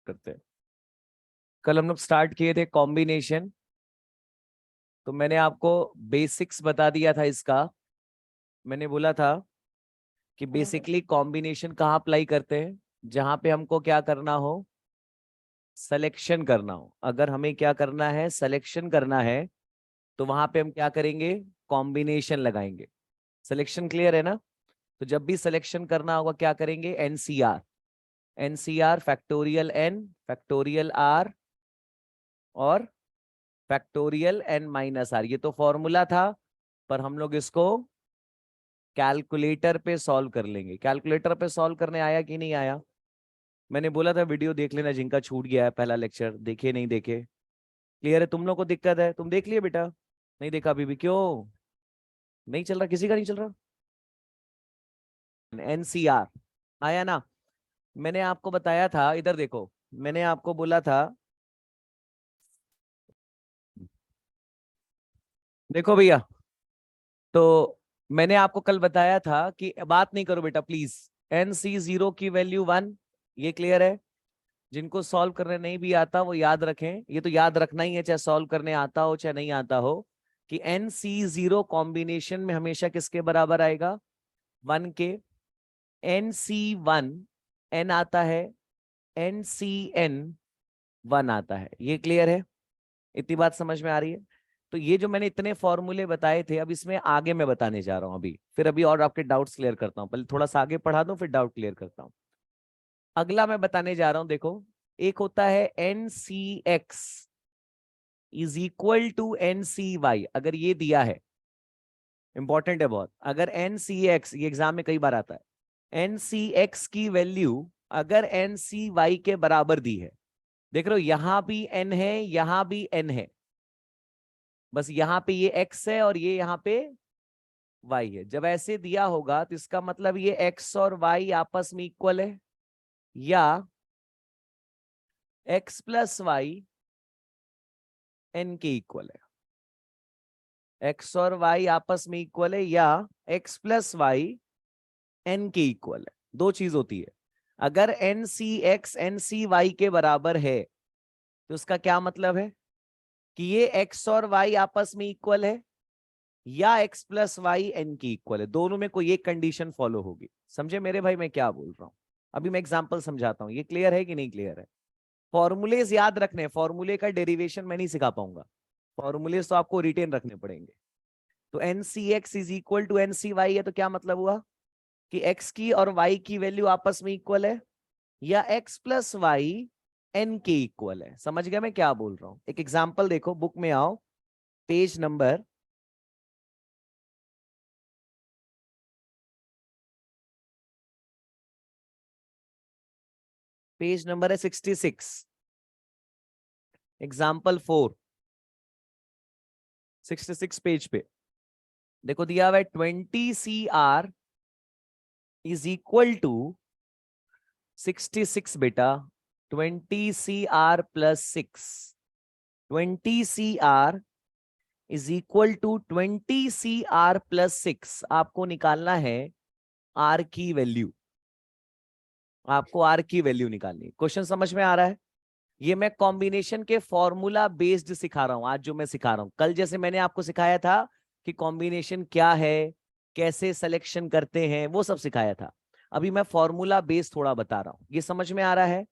करते हैं। कल हम लोग स्टार्ट किए थे कॉम्बिनेशन, तो मैंने आपको बेसिक्स बता दिया था इसका। मैंने बोला था कि बेसिकली कॉम्बिनेशन कहाँ अप्लाई करते हैं, जहां पे हमको क्या करना हो, सिलेक्शन करना हो। अगर हमें क्या करना है, सिलेक्शन करना है, तो वहां पे हम क्या करेंगे, कॉम्बिनेशन लगाएंगे। सिलेक्शन क्लियर है ना? तो जब भी सिलेक्शन करना होगा क्या करेंगे, nCr. NCr factorial n factorial r और फैक्टोरियल एन माइनस आर, ये तो फॉर्मूला था, पर हम लोग इसको कैलकुलेटर पे सॉल्व कर लेंगे। कैलकुलेटर पे सॉल्व करने आया कि नहीं आया? मैंने बोला था वीडियो देख लेना, जिनका छूट गया है पहला लेक्चर, देखे नहीं देखे। क्लियर है? तुम लोग को दिक्कत है? तुम देख लिए बेटा? नहीं देखा अभी भी? क्यों नहीं चल रहा? किसी का नहीं चल रहा? एनसीआर आया ना? मैंने आपको बताया था, इधर देखो, मैंने आपको बोला था, देखो भैया, तो मैंने आपको कल बताया था कि बात नहीं करो बेटा प्लीज। NC0 की वैल्यू 1, ये क्लियर है? जिनको सॉल्व करने नहीं भी आता वो याद रखें, ये तो याद रखना ही है, चाहे सॉल्व करने आता हो चाहे नहीं आता हो, कि NC0 कॉम्बिनेशन में हमेशा किसके बराबर आएगा, 1 के। NC1 n आता है, NCN 1 आता है। ये क्लियर है? इतनी बात समझ में आ रही है? तो ये जो मैंने इतने फॉर्मूले बताए थे, अब इसमें आगे मैं बताने जा रहा हूं अभी, फिर अभी और आपके डाउट्स क्लियर करता हूं। पहले थोड़ा सा आगे पढ़ा दूं, फिर डाउट क्लियर करता हूं। अगला मैं बताने जा रहा हूं, देखो, एक होता है NCX is equal to NCY। अगर ये दिया है, इंपॉर्टेंट है बहुत, अगर NCX, ये एग्जाम में कई बार आता है, NCX की वैल्यू अगर NCY के बराबर दी है, देख रहे हो यहां भी n है, यहां भी n है, बस यहाँ पे ये x है और ये यहाँ पे y है। जब ऐसे दिया होगा तो इसका मतलब ये x और y आपस में इक्वल है, या x प्लस वाई n के इक्वल है। x और y आपस में इक्वल है, या x प्लस वाई n के इक्वल है। दो चीज होती है। अगर NCX NCY के बराबर है तो उसका क्या मतलब है, कि ये x और y आपस में इक्वल है, या x प्लस वाई n की इक्वल है। दोनों में कोई एक कंडीशन फॉलो होगी। समझे मेरे भाई मैं क्या बोल रहा हूं? अभी मैं एग्जांपल समझाता हूं, ये क्लियर है कि नहीं क्लियर है? फॉर्मूलेज याद रखने, फॉर्मूले का डेरिवेशन मैं नहीं सिखा पाऊंगा, फॉर्मूलेज तो आपको रिटेन रखने पड़ेंगे। तो NCX is equal to NCY है, तो क्या मतलब हुआ कि x की और y की वैल्यू आपस में इक्वल है, या x प्लस वाई n के इक्वल है। समझ गया मैं क्या बोल रहा हूं? एक एग्जांपल देखो, बुक में आओ, पेज नंबर, पेज नंबर है 66, एग्जाम्पल 4, 66 पेज पे देखो दिया हुआ है 20CR इज इक्वल टू 66 बेटा, 20CR plus 6, 20CR is equal to 20CR plus 6। आपको निकालना है R की वैल्यू, आपको R की वैल्यू निकालनी है। क्वेश्चन समझ में आ रहा है? ये मैं कॉम्बिनेशन के फॉर्मूला बेस्ड सिखा रहा हूं आज, जो मैं सिखा रहा हूं। कल जैसे मैंने आपको सिखाया था कि कॉम्बिनेशन क्या है, कैसे सिलेक्शन करते हैं, वो सब सिखाया था। अभी मैं फॉर्मूला बेस्ड थोड़ा बता रहा हूं, ये समझ में आ रहा है?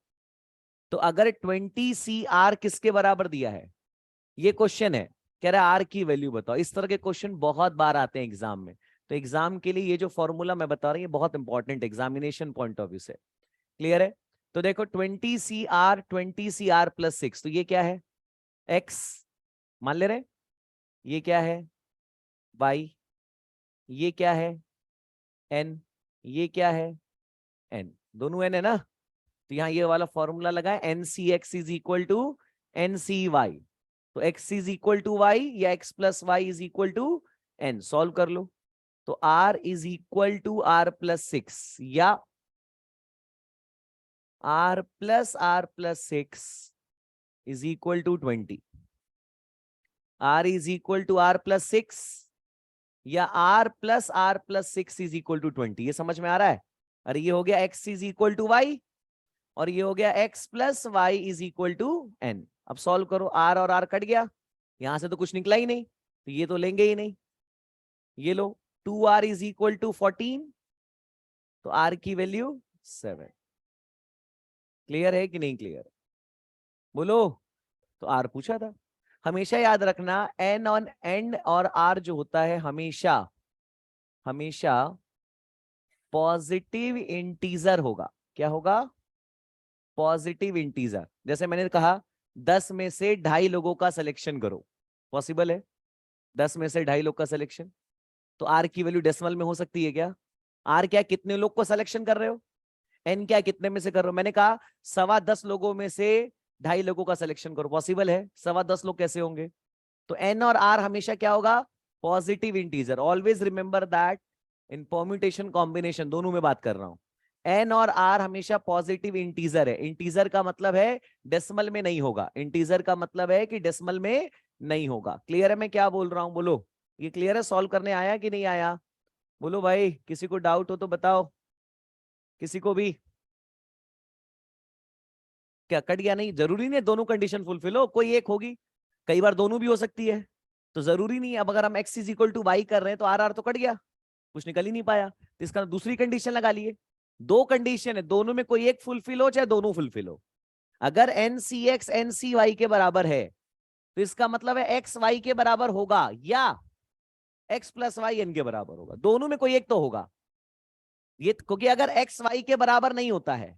तो अगर 20CR किसके बराबर दिया है, ये क्वेश्चन है, कह रहा है आर की वैल्यू बताओ। इस तरह के क्वेश्चन बहुत बार आते हैं एग्जाम में। तो एग्जाम के लिए ये जो फॉर्मूला मैं बता रहा हूं ये बहुत important examination point of view से। क्लियर है? तो देखो 20CR प्लस 6, तो ये क्या है, x मान ले रहे हैं, ये क्या है y, ये क्या है n, ये क्या है n, दोनों n है ना? तो यहां ये वाला फॉर्मूला लगा है, NCX is equal to NCY। तो x is equal to y, या x plus y is equal to n। Solve कर लो। तो r is equal to r plus 6, या r plus 6 is equal to 20। r is equal to r plus 6, या r plus 6 is equal to 20। ये समझ में आ रहा है? अरे ये हो गया x is equal to y, और ये हो गया x plus y is equal to n। अब सॉल्व करो, r और r कट गया, यहां से तो कुछ निकला ही नहीं, तो ये तो लेंगे ही नहीं। ये लो, 2r इज इक्वल टू 14, तो r की वैल्यू 7। क्लियर है कि नहीं क्लियर? बोलो। तो r पूछा था। हमेशा याद रखना n ऑन एंड और r जो होता है हमेशा हमेशा पॉजिटिव इंटीजर होगा। क्या होगा? Positive integer. जैसे मैंने कहा 10 में से 2.5 लोगों का सिलेक्शन करो, पॉसिबल है 10 में से 2.5 लोग का सिलेक्शन, तो आर की वैल्यू डेसिमल में हो सकती है क्या? आर क्या कितने लोग को सिलेक्शन कर रहे हो, एन क्या कितने में से कर रहे हो? मैंने कहा 10.25 लोगों में से 2.5 लोगों का सिलेक्शन करो, पॉसिबल है 10.25 लोग कैसे होंगे? तो एन और आर हमेशा क्या होगा? Positive integer. Always remember that in permutation combination दोनों में बात कर रहा हूं, एन और आर हमेशा पॉजिटिव इंटीजर है। इंटीजर का मतलब है डेसिमल में नहीं होगा, इंटीजर का मतलब है कि डेसिमल में नहीं होगा। क्लियर है मैं क्या बोल रहा हूं? बोलो, ये क्लियर है? सॉल्व करने आया कि नहीं आया? बोलो भाई, किसी को डाउट हो तो बताओ, किसी को भी। क्या कट गया? नहीं, जरूरी नहीं है दोनों कंडीशन फुलफिल हो, कोई एक होगी, कई बार दोनों भी हो सकती है, तो जरूरी नहीं है। अब अगर हम x is equal to y कर रहे हैं तो आर आर तो कट गया, कुछ निकल ही नहीं पाया, तो इसका दूसरी कंडीशन लगा लिए। दो कंडीशन है, दोनों में कोई एक फुलफिल हो चाहे दोनों फुलफिल हो। अगर n C x n C y के बराबर है तो इसका मतलब है एक्स वाई के बराबर होगा या एक्स प्लस वाई एन के बराबर होगा, दोनों में कोई एक तो होगा। ये क्योंकि अगर एक्स वाई के बराबर नहीं होता है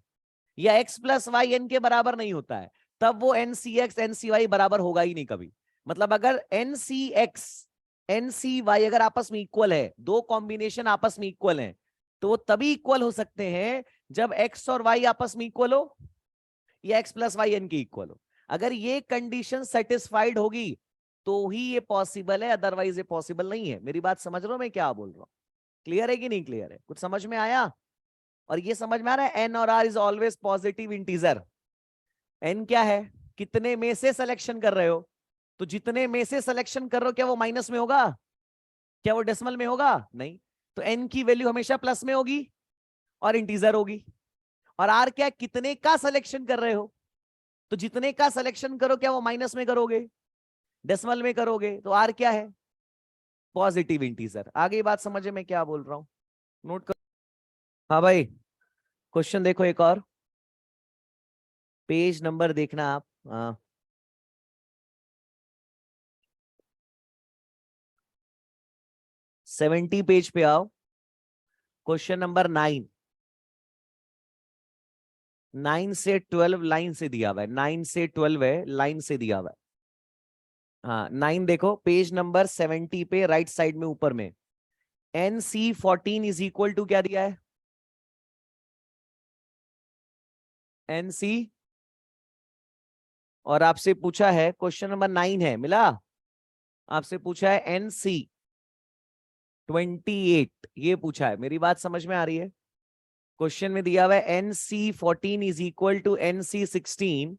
या एक्स प्लस वाई एन के बराबर नहीं होता है, तब वो n C x n C y बराबर होगा ही नहीं कभी। मतलब अगर n C x n C y अगर आपस में इक्वल है, दो कॉम्बिनेशन आपस में इक्वल है, तो वो तभी इक्वल हो सकते हैं जब एक्स और वाई आपस में इक्वल हो या एक्स प्लस वाई एन के इक्वल हो। अगर ये कंडीशन सेटिस्फाइड होगी तो ही ये पॉसिबल है, अदरवाइज ये पॉसिबल नहीं है। मेरी बात समझ रहे हो मैं क्या बोल रहा हूं? क्लियर है कि नहीं क्लियर है? कुछ समझ में आया? और ये समझ में आ रहा है एन और r is always positive integer. N क्या है? कितने में से सिलेक्शन कर रहे हो, तो जितने में से सिलेक्शन कर रहे हो क्या वो माइनस में होगा? क्या वो डेसिमल में होगा? नहीं। तो एन की वैल्यू हमेशा प्लस में होगी और इंटीजर होगी। और आर क्या? कितने का सिलेक्शन कर रहे हो, तो जितने का सिलेक्शन करो क्या वो माइनस में करोगे, डेसिमल में करोगे, तो आर क्या है? Positive integer. आगे बात समझे मैं क्या बोल रहा हूं? नोट कर। हाँ भाई, क्वेश्चन देखो एक और, पेज नंबर देखना आप। हाँ, 70 पेज पे आओ। क्वेश्चन नंबर 9, 9 से 12 लाइन से दिया हुआ है, 9 से 12 है, लाइन से दिया हुआ है। हाँ 9 देखो, पेज नंबर 70 पे राइट साइड में ऊपर में n C 14 is equal to क्या दिया है? एन सी, और आपसे पूछा है, क्वेश्चन नंबर 9 है, मिला? आपसे पूछा है एन सी 28, ये पूछा है। मेरी बात समझ में आ रही है? क्वेश्चन में दिया हुआ है n C 14 is equal to n C 16,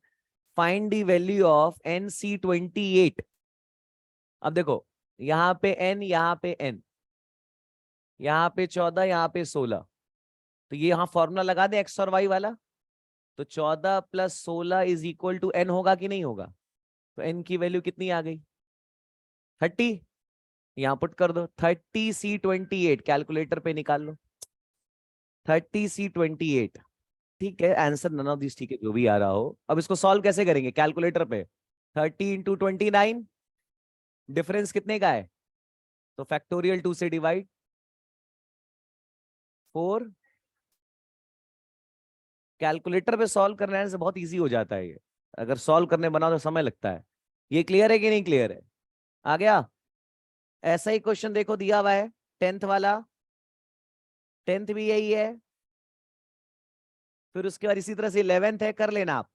find the value of n C 28। अब देखो, यहां पे n, यहां पे n, यहां पे 14, यहां पे 16, तो ये यहां फॉर्मूला लगा दे एक्स और वाई वाला, तो 14 प्लस 16 इज इक्वल टू n होगा कि नहीं होगा? तो n की वैल्यू कितनी आ गई? 30। यहां पुट कर दो 30C28, कैलकुलेटर पे निकाल लो 30C28। ठीक है, आंसर नन ऑफ दिस, ठीक है, जो भी आ रहा हो। अब इसको सॉल्व कैसे करेंगे? कैलकुलेटर पे 30 × 29, डिफरेंस कितने का है? तो फैक्टोरियल 2 से डिवाइड, 4। कैलकुलेटर पे सॉल्व करने से बहुत इजी हो जाता है ये, अगर सॉल्व करने बनाओ तो समय लगता है। ये क्लियर है कि नहीं क्लियर है? आ गया? ऐसा ही क्वेश्चन देखो दिया हुआ है 10th वाला, 10th भी यही है। फिर उसके बाद इसी तरह से 11th है, कर लेना आप।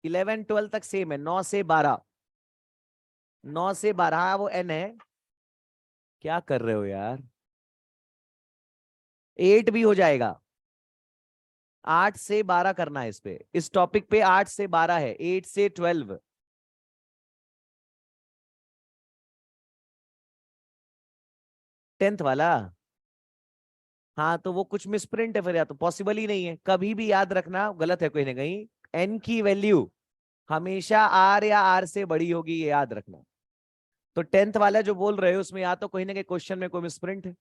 11 12 तक सेम है, 9 से 12, 9 से 12, हाँ वो n है। क्या कर रहे हो यार? 8 भी हो जाएगा, 8 से 12 करना है इस पे, इस टॉपिक पे 8 से 12 है, 8 से 12। 10th वाला हाँ तो वो कुछ मिसप्रिंट है फिर, या तो पॉसिबल ही नहीं है। कभी भी याद रखना, गलत है कहीं ना कहीं, एन की वैल्यू हमेशा आर या आर से बड़ी होगी, ये याद रखना। तो 10th वाला जो बोल रहे हो उसमें या तो कहीं ना कहीं क्वेश्चन में कोई मिसप्रिंट है,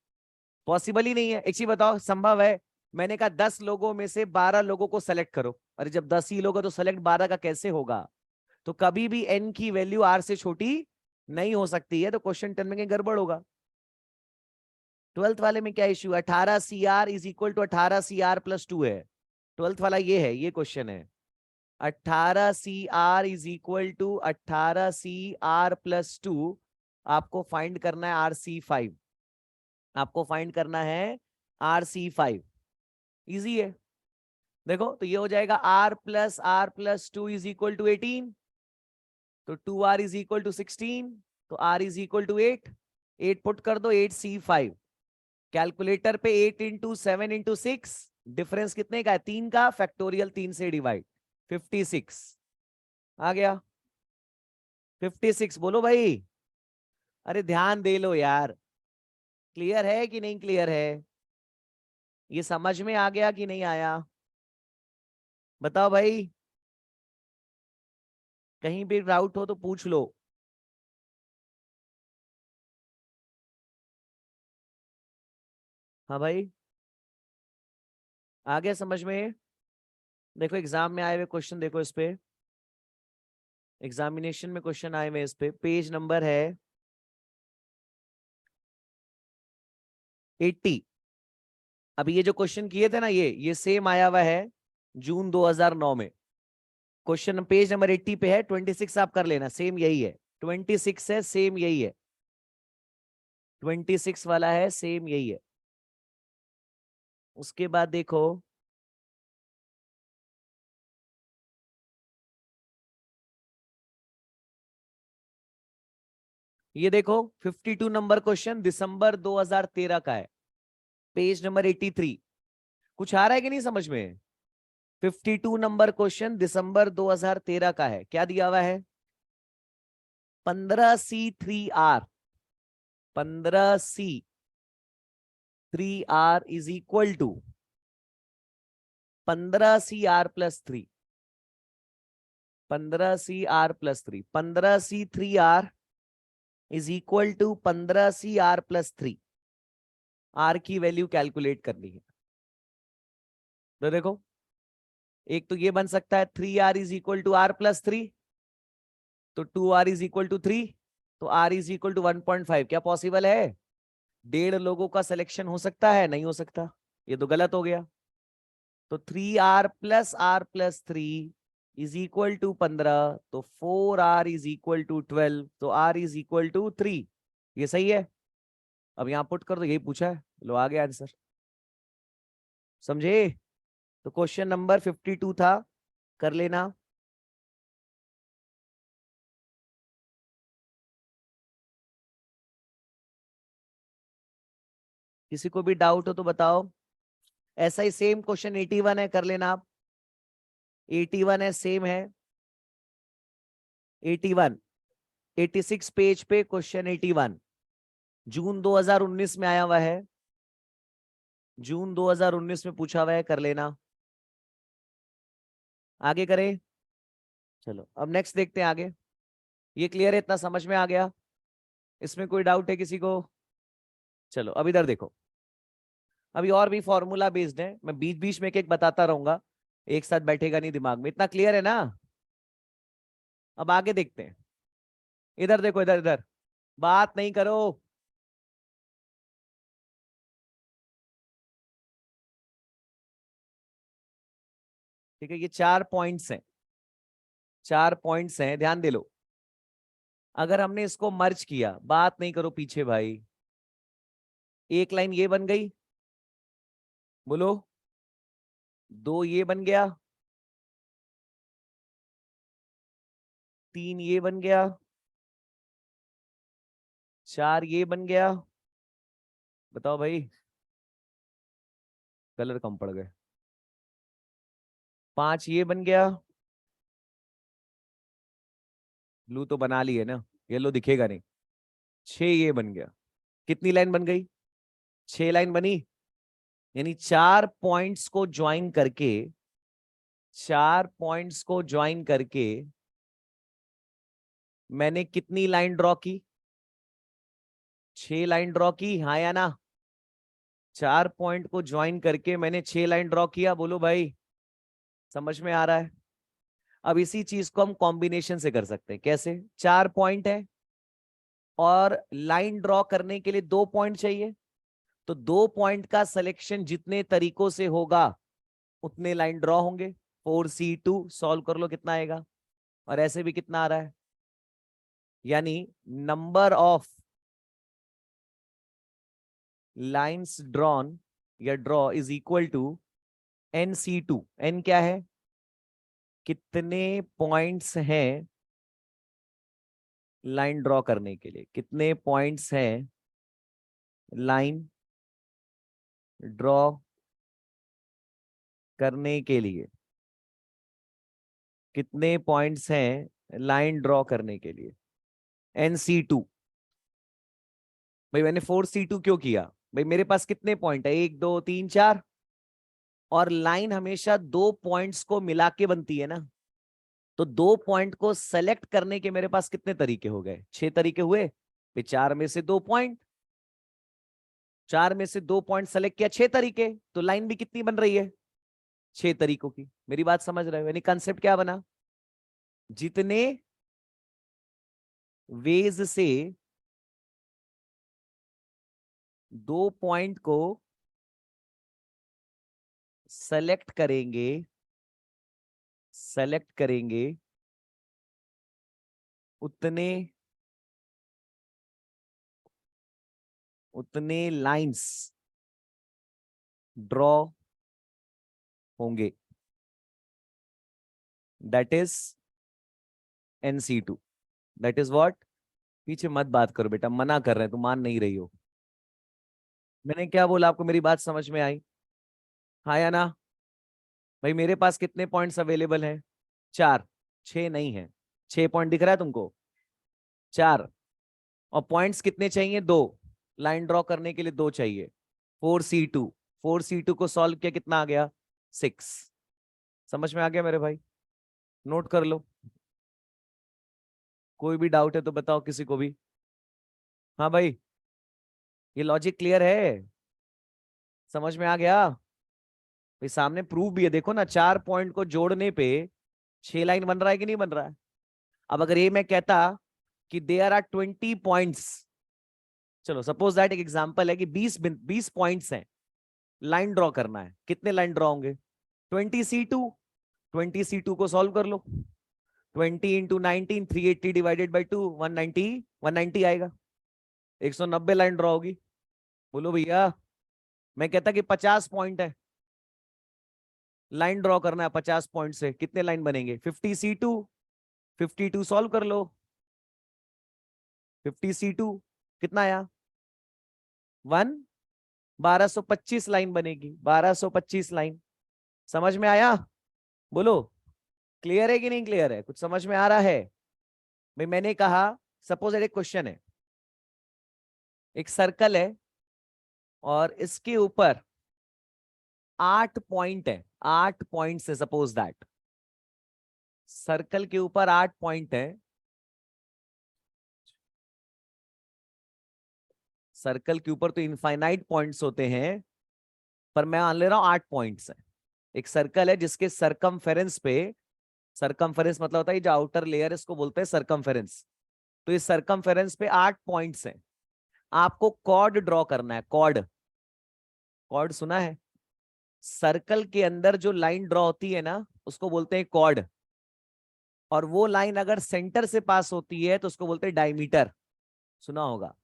पॉसिबल ही नहीं है। एक चीज बताओ, संभव है? मैंने कहा 10 लोगों में से 12 लोगों को सेलेक्ट करो। अरे जब 10 ही लोग हैं तो सेलेक्ट 12 का कैसे होगा? तो कभी भी एन की वैल्यू आर से छोटी नहीं हो सकती है, तो क्वेश्चन 10 में कहीं गड़बड़ होगा। 12th वाले में क्या इश्यू है? 18 C r is equal to 18 C r plus 2 है। 12th वाला ये है, ये क्वेश्चन है। 18 C r is equal to 18 C r plus 2। आपको फाइंड करना है RC5। आपको फाइंड करना है RC5। इजी है। देखो तो ये हो जाएगा R+R+2 इज इक्वल टू 18। तो 2R इज इक्वल टू 16। तो R is equal to 8। 8 put कर दो, 8C5। कैलकुलेटर पे 8 इंटू 7 इंटू 6, डिफरेंस कितने का है? 3 का। फैक्टोरियल 3 से डिवाइड, 56 आ गया। 56 बोलो भाई। अरे ध्यान दे लो यार। क्लियर है कि नहीं क्लियर है? ये समझ में आ गया कि नहीं आया? बताओ भाई, कहीं भी डाउट हो तो पूछ लो। हाँ भाई, आ गया समझ में? देखो एग्जाम में आए हुए क्वेश्चन देखो इस पे, एग्जामिनेशन में क्वेश्चन आए हुए इस पे, पेज नंबर है 80। अभी ये जो क्वेश्चन किए थे ना, ये सेम आया हुआ है जून 2009 में। क्वेश्चन पेज नंबर 80 पे है, 26 आप कर लेना, सेम यही है। 26 है, सेम यही है। 26 वाला है, सेम यही है। उसके बाद देखो, ये देखो 52 नंबर क्वेश्चन दिसंबर 2013 का है, पेज नंबर 83। कुछ आ रहा है कि नहीं समझ में? 52 नंबर क्वेश्चन दिसंबर 2013 का है। क्या दिया हुआ है? 15C3R। 15C3R is equal to 15CR+3। 15CR+3। 15C3R is equal to 15CR+3। R की वैल्यू कैलकुलेट करनी है। तो देखो, एक तो ये बन सकता है 3R is equal to R+3। तो 2R इज इक्वल टू 3। तो R इज इक्वल टू 1.5। क्या पॉसिबल है? 1.5 लोगों का सिलेक्शन हो सकता है? नहीं हो सकता, ये तो गलत हो गया। तो 3R+R+3 इज इक्वल टू 15। तो 4R इज इक्वल टू 12। तो R इज इक्वल टू 3। ये सही है। अब यहां पुट कर दो, यही पूछा है, लो आ गया आंसर। समझे? तो क्वेश्चन नंबर 52 था, कर लेना। किसी को भी डाउट हो तो बताओ। ऐसा ही सेम क्वेश्चन 81 है, कर लेना आप। 81 है, सेम है। 81, 86 पेज पे क्वेश्चन 81, जून 2019 में आया हुआ है। जून 2019 में पूछा हुआ है, कर लेना। आगे करें? चलो अब नेक्स्ट देखते हैं आगे। ये क्लियर है? इतना समझ में आ गया? इसमें कोई डाउट है किसी को? चलो अब इधर देखो। अभी और भी फॉर्मूला बेस्ड है, मैं बीच बीच में एक एक बताता रहूंगा, एक साथ बैठेगा नहीं दिमाग में। इतना क्लियर है ना? अब आगे देखते हैं। इधर देखो, इधर इधर, बात नहीं करो। ठीक है, ये 4 पॉइंट्स हैं। 4 पॉइंट्स हैं, ध्यान दे लो। अगर हमने इसको मर्ज किया, बात नहीं करो पीछे भाई, एक लाइन ये बन गई, बोलो। 2 ये बन गया, 3 ये बन गया, 4 ये बन गया। बताओ भाई, कलर कम पड़ गए। 5 ये बन गया, ब्लू तो बना ली है ना, येलो दिखेगा नहीं। 6 ये बन गया। कितनी लाइन बन गई? 6 लाइन बनी। यानी 4 पॉइंट्स को ज्वाइन करके, 4 पॉइंट्स को ज्वाइन करके मैंने कितनी लाइन ड्रॉ की? 6 लाइन ड्रॉ की, हाँ या ना? 4 पॉइंट को ज्वाइन करके मैंने 6 लाइन ड्रॉ किया, बोलो भाई समझ में आ रहा है? अब इसी चीज को हम कॉम्बिनेशन से कर सकते हैं। कैसे? 4 पॉइंट है और लाइन ड्रॉ करने के लिए 2 पॉइंट चाहिए, तो 2 पॉइंट का सिलेक्शन जितने तरीकों से होगा उतने लाइन ड्रॉ होंगे। 4C2 सॉल्व कर लो कितना आएगा, और ऐसे भी कितना आ रहा है, यानी नंबर ऑफ लाइंस ड्रॉन या draw is equal to NC2। N क्या है? कितने पॉइंट्स हैं लाइन ड्रॉ करने के लिए, कितने पॉइंट्स हैं लाइन ड्रॉ करने के लिए, कितने पॉइंट्स हैं लाइन ड्रॉ करने के लिए, NC2। भाई मैंने 4C2 क्यों किया? भाई मेरे पास कितने पॉइंट है, 1 2 3 4, और लाइन हमेशा 2 पॉइंट्स को मिला के बनती है ना, तो 2 पॉइंट को सेलेक्ट करने के मेरे पास कितने तरीके हो गए? 6 तरीके हुए। भाई 4 में से 2 पॉइंट, 4 में से 2 पॉइंट सेलेक्ट किया, 6 तरीके, तो लाइन भी कितनी बन रही है? 6 तरीकों की। मेरी बात समझ रहे हो? यानी कंसेप्ट क्या बना, जितने वेज से 2 पॉइंट को सेलेक्ट करेंगे, सेलेक्ट करेंगे उतने उतने लाइंस ड्रॉ होंगे, that is NC2। That is what? पीछे मत बात करो बेटा, मना कर रहे हैं, तुम मान नहीं रही हो। मैंने क्या बोला आपको, मेरी बात समझ में आई? हाँ या ना? भाई मेरे पास कितने पॉइंट्स अवेलेबल हैं? 4। 6 नहीं है, 6 पॉइंट दिख रहा है तुमको? 4। और पॉइंट्स कितने चाहिए? 2। लाइन ड्रॉ करने के लिए 2 चाहिए। 4C2, 4C2 को सॉल्व किया, कितना आ गया? 6। समझ में आ गया मेरे भाई? नोट कर लो। कोई भी डाउट है तो बताओ किसी को भी। हाँ भाई, ये लॉजिक क्लियर है? समझ में आ गया? भाई सामने प्रूफ भी है, देखो ना, 4 पॉइंट को जोड़ने पे 6 लाइन बन रहा है कि नहीं बन रहा है? अब अगर ये मैं कहता कि देयर आर 20 पॉइंट्स, चलो सपोज दैट एक एग्जांपल है कि 20 पॉइंट्स हैं, लाइन ड्रॉ करना है, कितने लाइन ड्रॉ होंगे? 20C2। 20C2 को सॉल्व कर लो। 20 इंटू 19, 380 डिवाइडेड बाई 2, 190, 190 आएगा। 190 लाइन ड्रॉ होगी। बोलो भैया, मैं कहता कि 50 पॉइंट है, लाइन ड्रॉ करना है 50 पॉइंट से, कितने लाइन बनेंगे? 50C2। 52 सॉल्व कर लो। 50C2 कितना आया? 1, 1225 लाइन बनेगी, 1225 लाइन। समझ में आया? बोलो, क्लियर है कि नहीं क्लियर है? कुछ समझ में आ रहा है? भाई मैंने कहा, सपोज एक क्वेश्चन है, एक सर्कल है और इसके ऊपर 8 पॉइंट है, 8 पॉइंट से, सपोज दैट सर्कल के ऊपर 8 पॉइंट है, सर्कल के ऊपर तो इनफाइनाइट पॉइंट्स होते हैं, पर मैं मान ले रहा हूं 8 पॉइंट्स है। एक सर्कल है जिसके सरकमफेरेंस पे, सरकमफेरेंस मतलब होता है जो आउटर लेयर है, इसको बोलते हैं सरकमफेरेंस। तो इस सरकमफेरेंस पे 8 पॉइंट्स हैं। आपको कॉर्ड ड्रॉ करना है, कॉर्ड। कॉर्ड सुना है? सर्कल के अंदर जो लाइन ड्रॉ होती है ना, उसको बोलते हैं कॉर्ड। और वो लाइन अगर सेंटर से पास होती है तो उसको बोलते हैं डायमीटर। सुना होगा।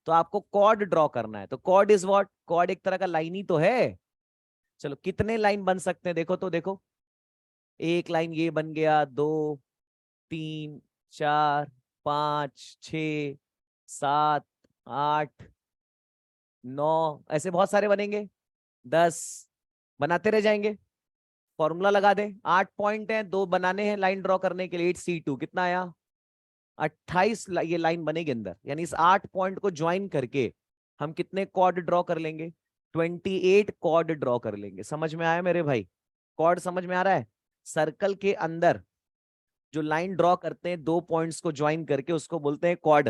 तो आपको कॉर्ड ड्रॉ करना है, तो कॉर्ड इज व्हाट? कॉर्ड एक तरह का लाइन ही तो है। चलो कितने लाइन बन सकते हैं देखो, तो देखो, एक लाइन ये बन गया, 2 3 4 5 6 7 8 9, ऐसे बहुत सारे बनेंगे, 10 बनाते रह जाएंगे। फॉर्मूला लगा दे, 8 पॉइंट है, 2 बनाने हैं लाइन ड्रॉ करने के लिए, 8C2 कितना आया? 28 ये लाइन बनेगी अंदर। यानी इस 8 पॉइंट को ज्वाइन करके हम कितने कॉर्ड ड्रॉ कर लेंगे? 28 कॉर्ड ड्रॉ कर लेंगे। समझ में आया मेरे भाई? कॉर्ड समझ में आ रहा है? सर्कल के अंदर जो लाइन ड्रॉ करते हैं दो पॉइंट्स को ज्वाइन करके, उसको बोलते हैं कॉर्ड।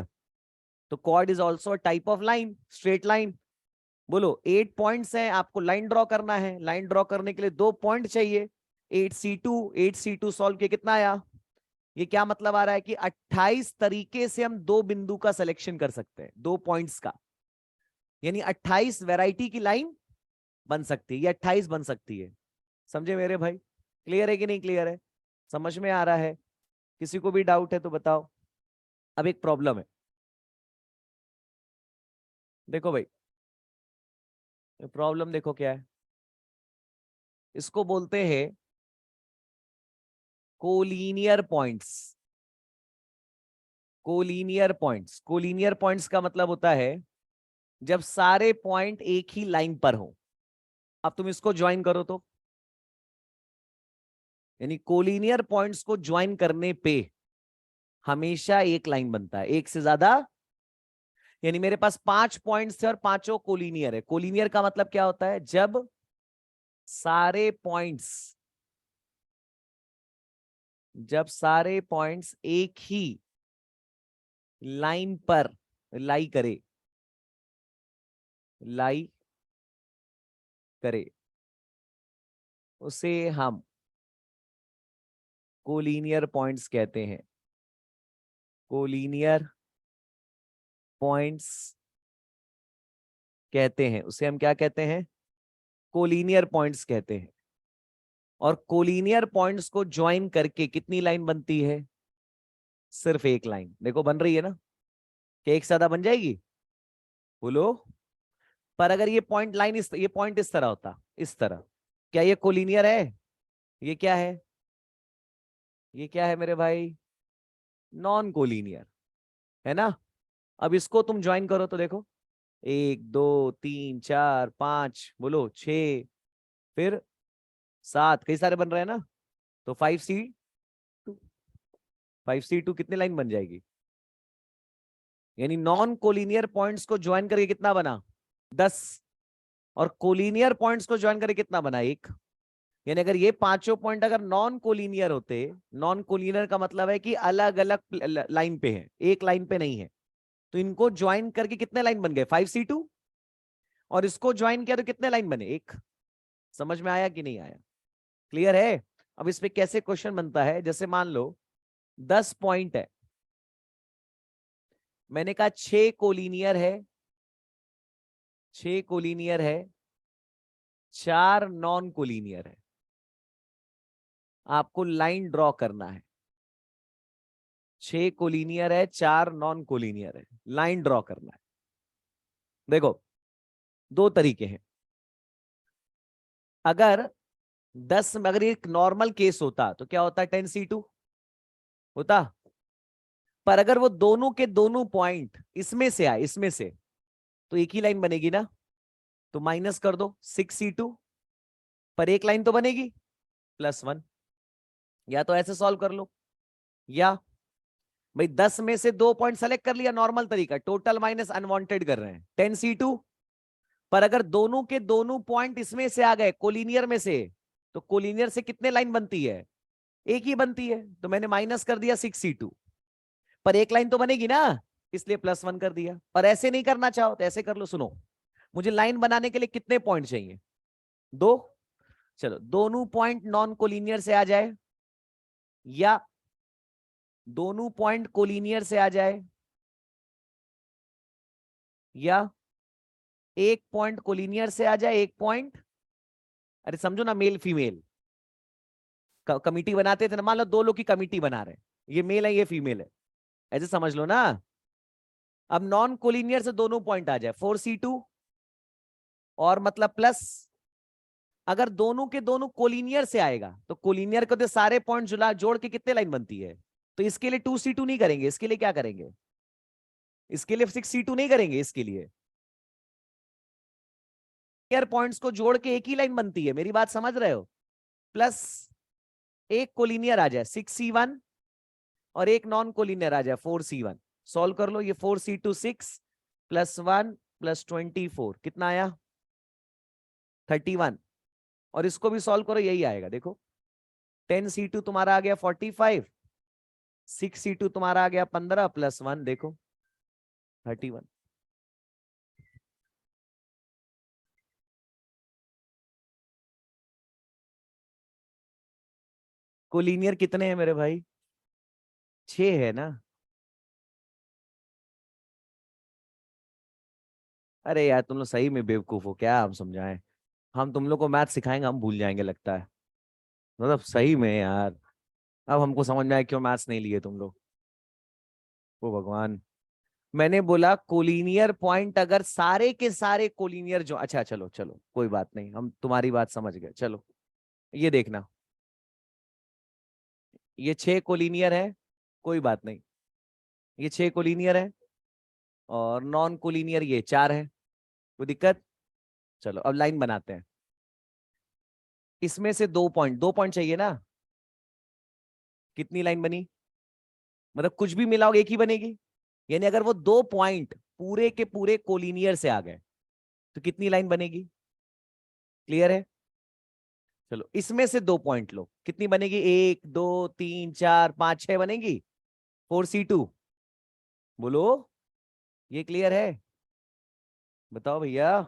तो chord is also type of line, straight line. बोलो 8 पॉइंट्स हैं, आपको लाइन ड्रॉ करना है। लाइन ड्रॉ करने के लिए 2 पॉइंट चाहिए। 8C2 सॉल्व किया, कितना आया? ये क्या मतलब आ रहा है कि 28 तरीके से हम दो बिंदु का सिलेक्शन कर सकते हैं, 2 पॉइंट्स का। यानी 28 वैरायटी की लाइन बन सकती है, ये 28 बन सकती है। समझे मेरे भाई? क्लियर है कि नहीं क्लियर है? समझ में आ रहा है? किसी को भी डाउट है तो बताओ। अब एक प्रॉब्लम है, देखो भाई, प्रॉब्लम देखो क्या है। इसको बोलते हैं collinear points. Collinear points, collinear points का मतलब होता है जब सारे पॉइंट एक ही लाइन पर हो। अब तुम इसको ज्वाइन करो तो, यानी कोलिनियर पॉइंट्स को ज्वाइन करने पे हमेशा एक लाइन बनता है, एक से ज्यादा। यानी मेरे पास 5 पॉइंट्स थे और पांचों कोलिनियर है। कोलिनियर का मतलब क्या होता है? जब सारे पॉइंट्स, जब सारे पॉइंट्स एक ही लाइन पर लाई करे, लाई करे, उसे हम कोलिनियर पॉइंट्स कहते हैं। कोलिनियर पॉइंट्स कहते हैं, उसे हम क्या कहते हैं? कोलिनियर पॉइंट्स कहते हैं। और कोलिनियर पॉइंट्स को ज्वाइन करके कितनी लाइन बनती है? सिर्फ एक लाइन। देखो बन रही है ना? क्या एक सादा बन जाएगी? बोलो। पर अगर ये पॉइंट लाइन ये पॉइंट इस तरह होता, इस तरह, क्या ये कोलिनियर है? ये क्या है? ये क्या है मेरे भाई? नॉन कोलिनियर है ना? अब इसको तुम ज्वाइन करो तो देखो, 1 2 3 4 5, बोलो 6, फिर 7, कई सारे बन रहे हैं ना? तो 5C2, 5C2 कितनी लाइन बन जाएगी? यानी नॉन कोलिनियर पॉइंट्स को ज्वाइन करके कितना बना? 10। और कोलिनियर पॉइंट्स को ज्वाइन करके कितना बना? 1। यानी अगर ये पांचों पॉइंट अगर नॉन कोलिनियर होते, नॉन कोलिनियर का मतलब है कि अलग अलग लाइन पे है, एक लाइन पे नहीं है, तो इनको ज्वाइन करके कितने लाइन बन गए? 5C2। और इसको ज्वाइन किया तो कितने लाइन बने? 1। समझ में आया कि नहीं आया? क्लियर है? अब इस पे कैसे क्वेश्चन बनता है, जैसे मान लो 10 पॉइंट है, मैंने कहा 6 कोलिनियर है, 6 कोलिनियर है, 4 नॉन कोलिनियर है। आपको लाइन ड्रॉ करना है। 6 कोलिनियर है, 4 नॉन कोलिनियर है, लाइन ड्रॉ करना है। देखो दो तरीके हैं। अगर 10 में अगर एक नॉर्मल केस होता तो क्या होता? 10C2 होता। पर अगर वो दोनों के दोनों पॉइंट इसमें से आए, इसमें से, तो एक ही लाइन बनेगी ना? तो माइनस कर दो 6C2, पर एक लाइन तो बनेगी, +1। या तो ऐसे सॉल्व कर लो, या भाई 10 में से 2 पॉइंट सेलेक्ट कर लिया, नॉर्मल तरीका, टोटल माइनस अनवांटेड कर रहे हैं, 10C2। पर अगर दोनों के दोनों पॉइंट इसमें से आ गए, कोलिनियर में से, तो कोलिनियर से कितने लाइन बनती है? एक ही बनती है। तो मैंने माइनस कर दिया 6C2, पर एक लाइन तो बनेगी ना, इसलिए +1 कर दिया। पर ऐसे नहीं करना चाहो तो ऐसे कर लो। सुनो, मुझे लाइन बनाने के लिए कितने पॉइंट चाहिए? 2। चलो दोनों पॉइंट नॉन कोलिनियर से आ जाए, या दोनों पॉइंट कोलिनियर से आ जाए, या एक पॉइंट कोलिनियर से आ जाए, एक पॉइंट, अरे समझो ना, मेल फीमेल कमिटी बनाते थे ना, मान लो 2 लोग की कमिटी बना रहे हैं, ये मेल है ये फीमेल है, ऐसे समझ लो ना। अब नॉन कोलिनियर से दोनों पॉइंट आ जाए, 4C2, और मतलब प्लस, अगर दोनों के दोनों कोलिनियर से आएगा तो कोलिनियर को तो सारे पॉइंट जुला जोड़ के कितने लाइन बनती है? तो इसके लिए 2C2 नहीं करेंगे, इसके लिए क्या करेंगे? इसके लिए 6C2 नहीं करेंगे, इसके लिए यार पॉइंट्स को जोड़ के एक ही लाइन बनती है, मेरी बात समझ रहे हो? प्लस एक कोलिनियर आ जाए 6C1, और एक नॉन कोलिनियर आ जाए 4C1। सॉल्व कर लो, ये 4C2 6 +1 +24 कितना आया? 31, और इसको भी सॉल्व करो, यही आएगा। देखो 10C2 तुम्हारा आ गया 45, 6C2 तुम्हारा आ गया 15 प्लस 1 देखो 31। कोलिनियर कितने हैं मेरे भाई? 6 है ना? अरे यार तुम लोग सही में बेवकूफ हो क्या, हम समझाएं? हम तुम लोग को मैथ सिखाएंगे, हम भूल जाएंगे लगता है। मतलब सही में यार, अब हमको समझ में आया क्यों मैथ्स नहीं लिए तुम लोग। ओ भगवान। मैंने बोला कोलिनियर पॉइंट अगर सारे के सारे कोलिनियर जो, अच्छा चलो चलो कोई बात नहीं, हम तुम्हारी बात समझ गए। चलो ये देखना, ये 6 कोलिनियर है, कोई बात नहीं, ये 6 कोलिनियर है, और नॉन कोलिनियर ये 4 है। कोई दिक्कत? चलो अब लाइन बनाते हैं। इसमें से 2 पॉइंट, 2 पॉइंट चाहिए ना? कितनी लाइन बनी? मतलब कुछ भी मिलाओगे एक ही बनेगी। यानी अगर वो 2 पॉइंट पूरे के पूरे कोलिनियर से आ गए तो कितनी लाइन बनेगी? क्लियर है? चलो इसमें से 2 पॉइंट लो, कितनी बनेगी? 1 2 3 4 5 6 बनेगी। 4C2। बोलो, ये क्लियर है? बताओ भैया।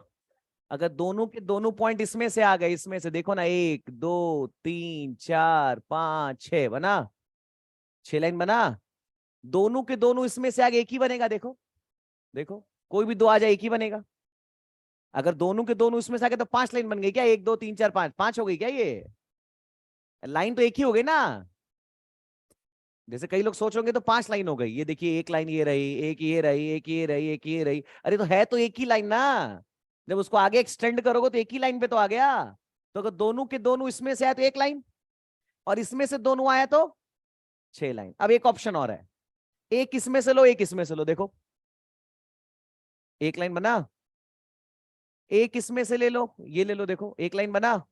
अगर दोनों के दोनों पॉइंट इसमें से आ गए, इसमें से देखो ना, 1 2 3 4 5 6 बना, 6 लाइन बना। दोनों के दोनों इसमें से आ गए, एक ही बनेगा। देखो देखो, कोई भी दो आ जाए एक ही बनेगा। अगर दोनों के दोनों इसमें से आ गए तो 5 लाइन बन गई क्या? 1 2 3 4 5, 5 हो गई क्या? ये लाइन तो एक ही हो गई ना। जैसे कई लोग सोचोगे तो 5 लाइन हो गई, ये देखिए, एक लाइन ये रही, एक ये रही, एक ये रही, एक ये रही, अरे तो है तो एक ही लाइन ना। जब उसको आगे एक्सटेंड करोगे तो एक ही लाइन पे तो आ गया। तो अगर दोनों के दोनों इसमें से आए तो एक लाइन, और इसमें से दोनों आया तो 6 लाइन। अब एक ऑप्शन और है, एक इसमें से लो, एक इसमें से लो, देखो 1 लाइन बना। एक इसमें से ले लो, ये ले लो, देखो 1 लाइन बना।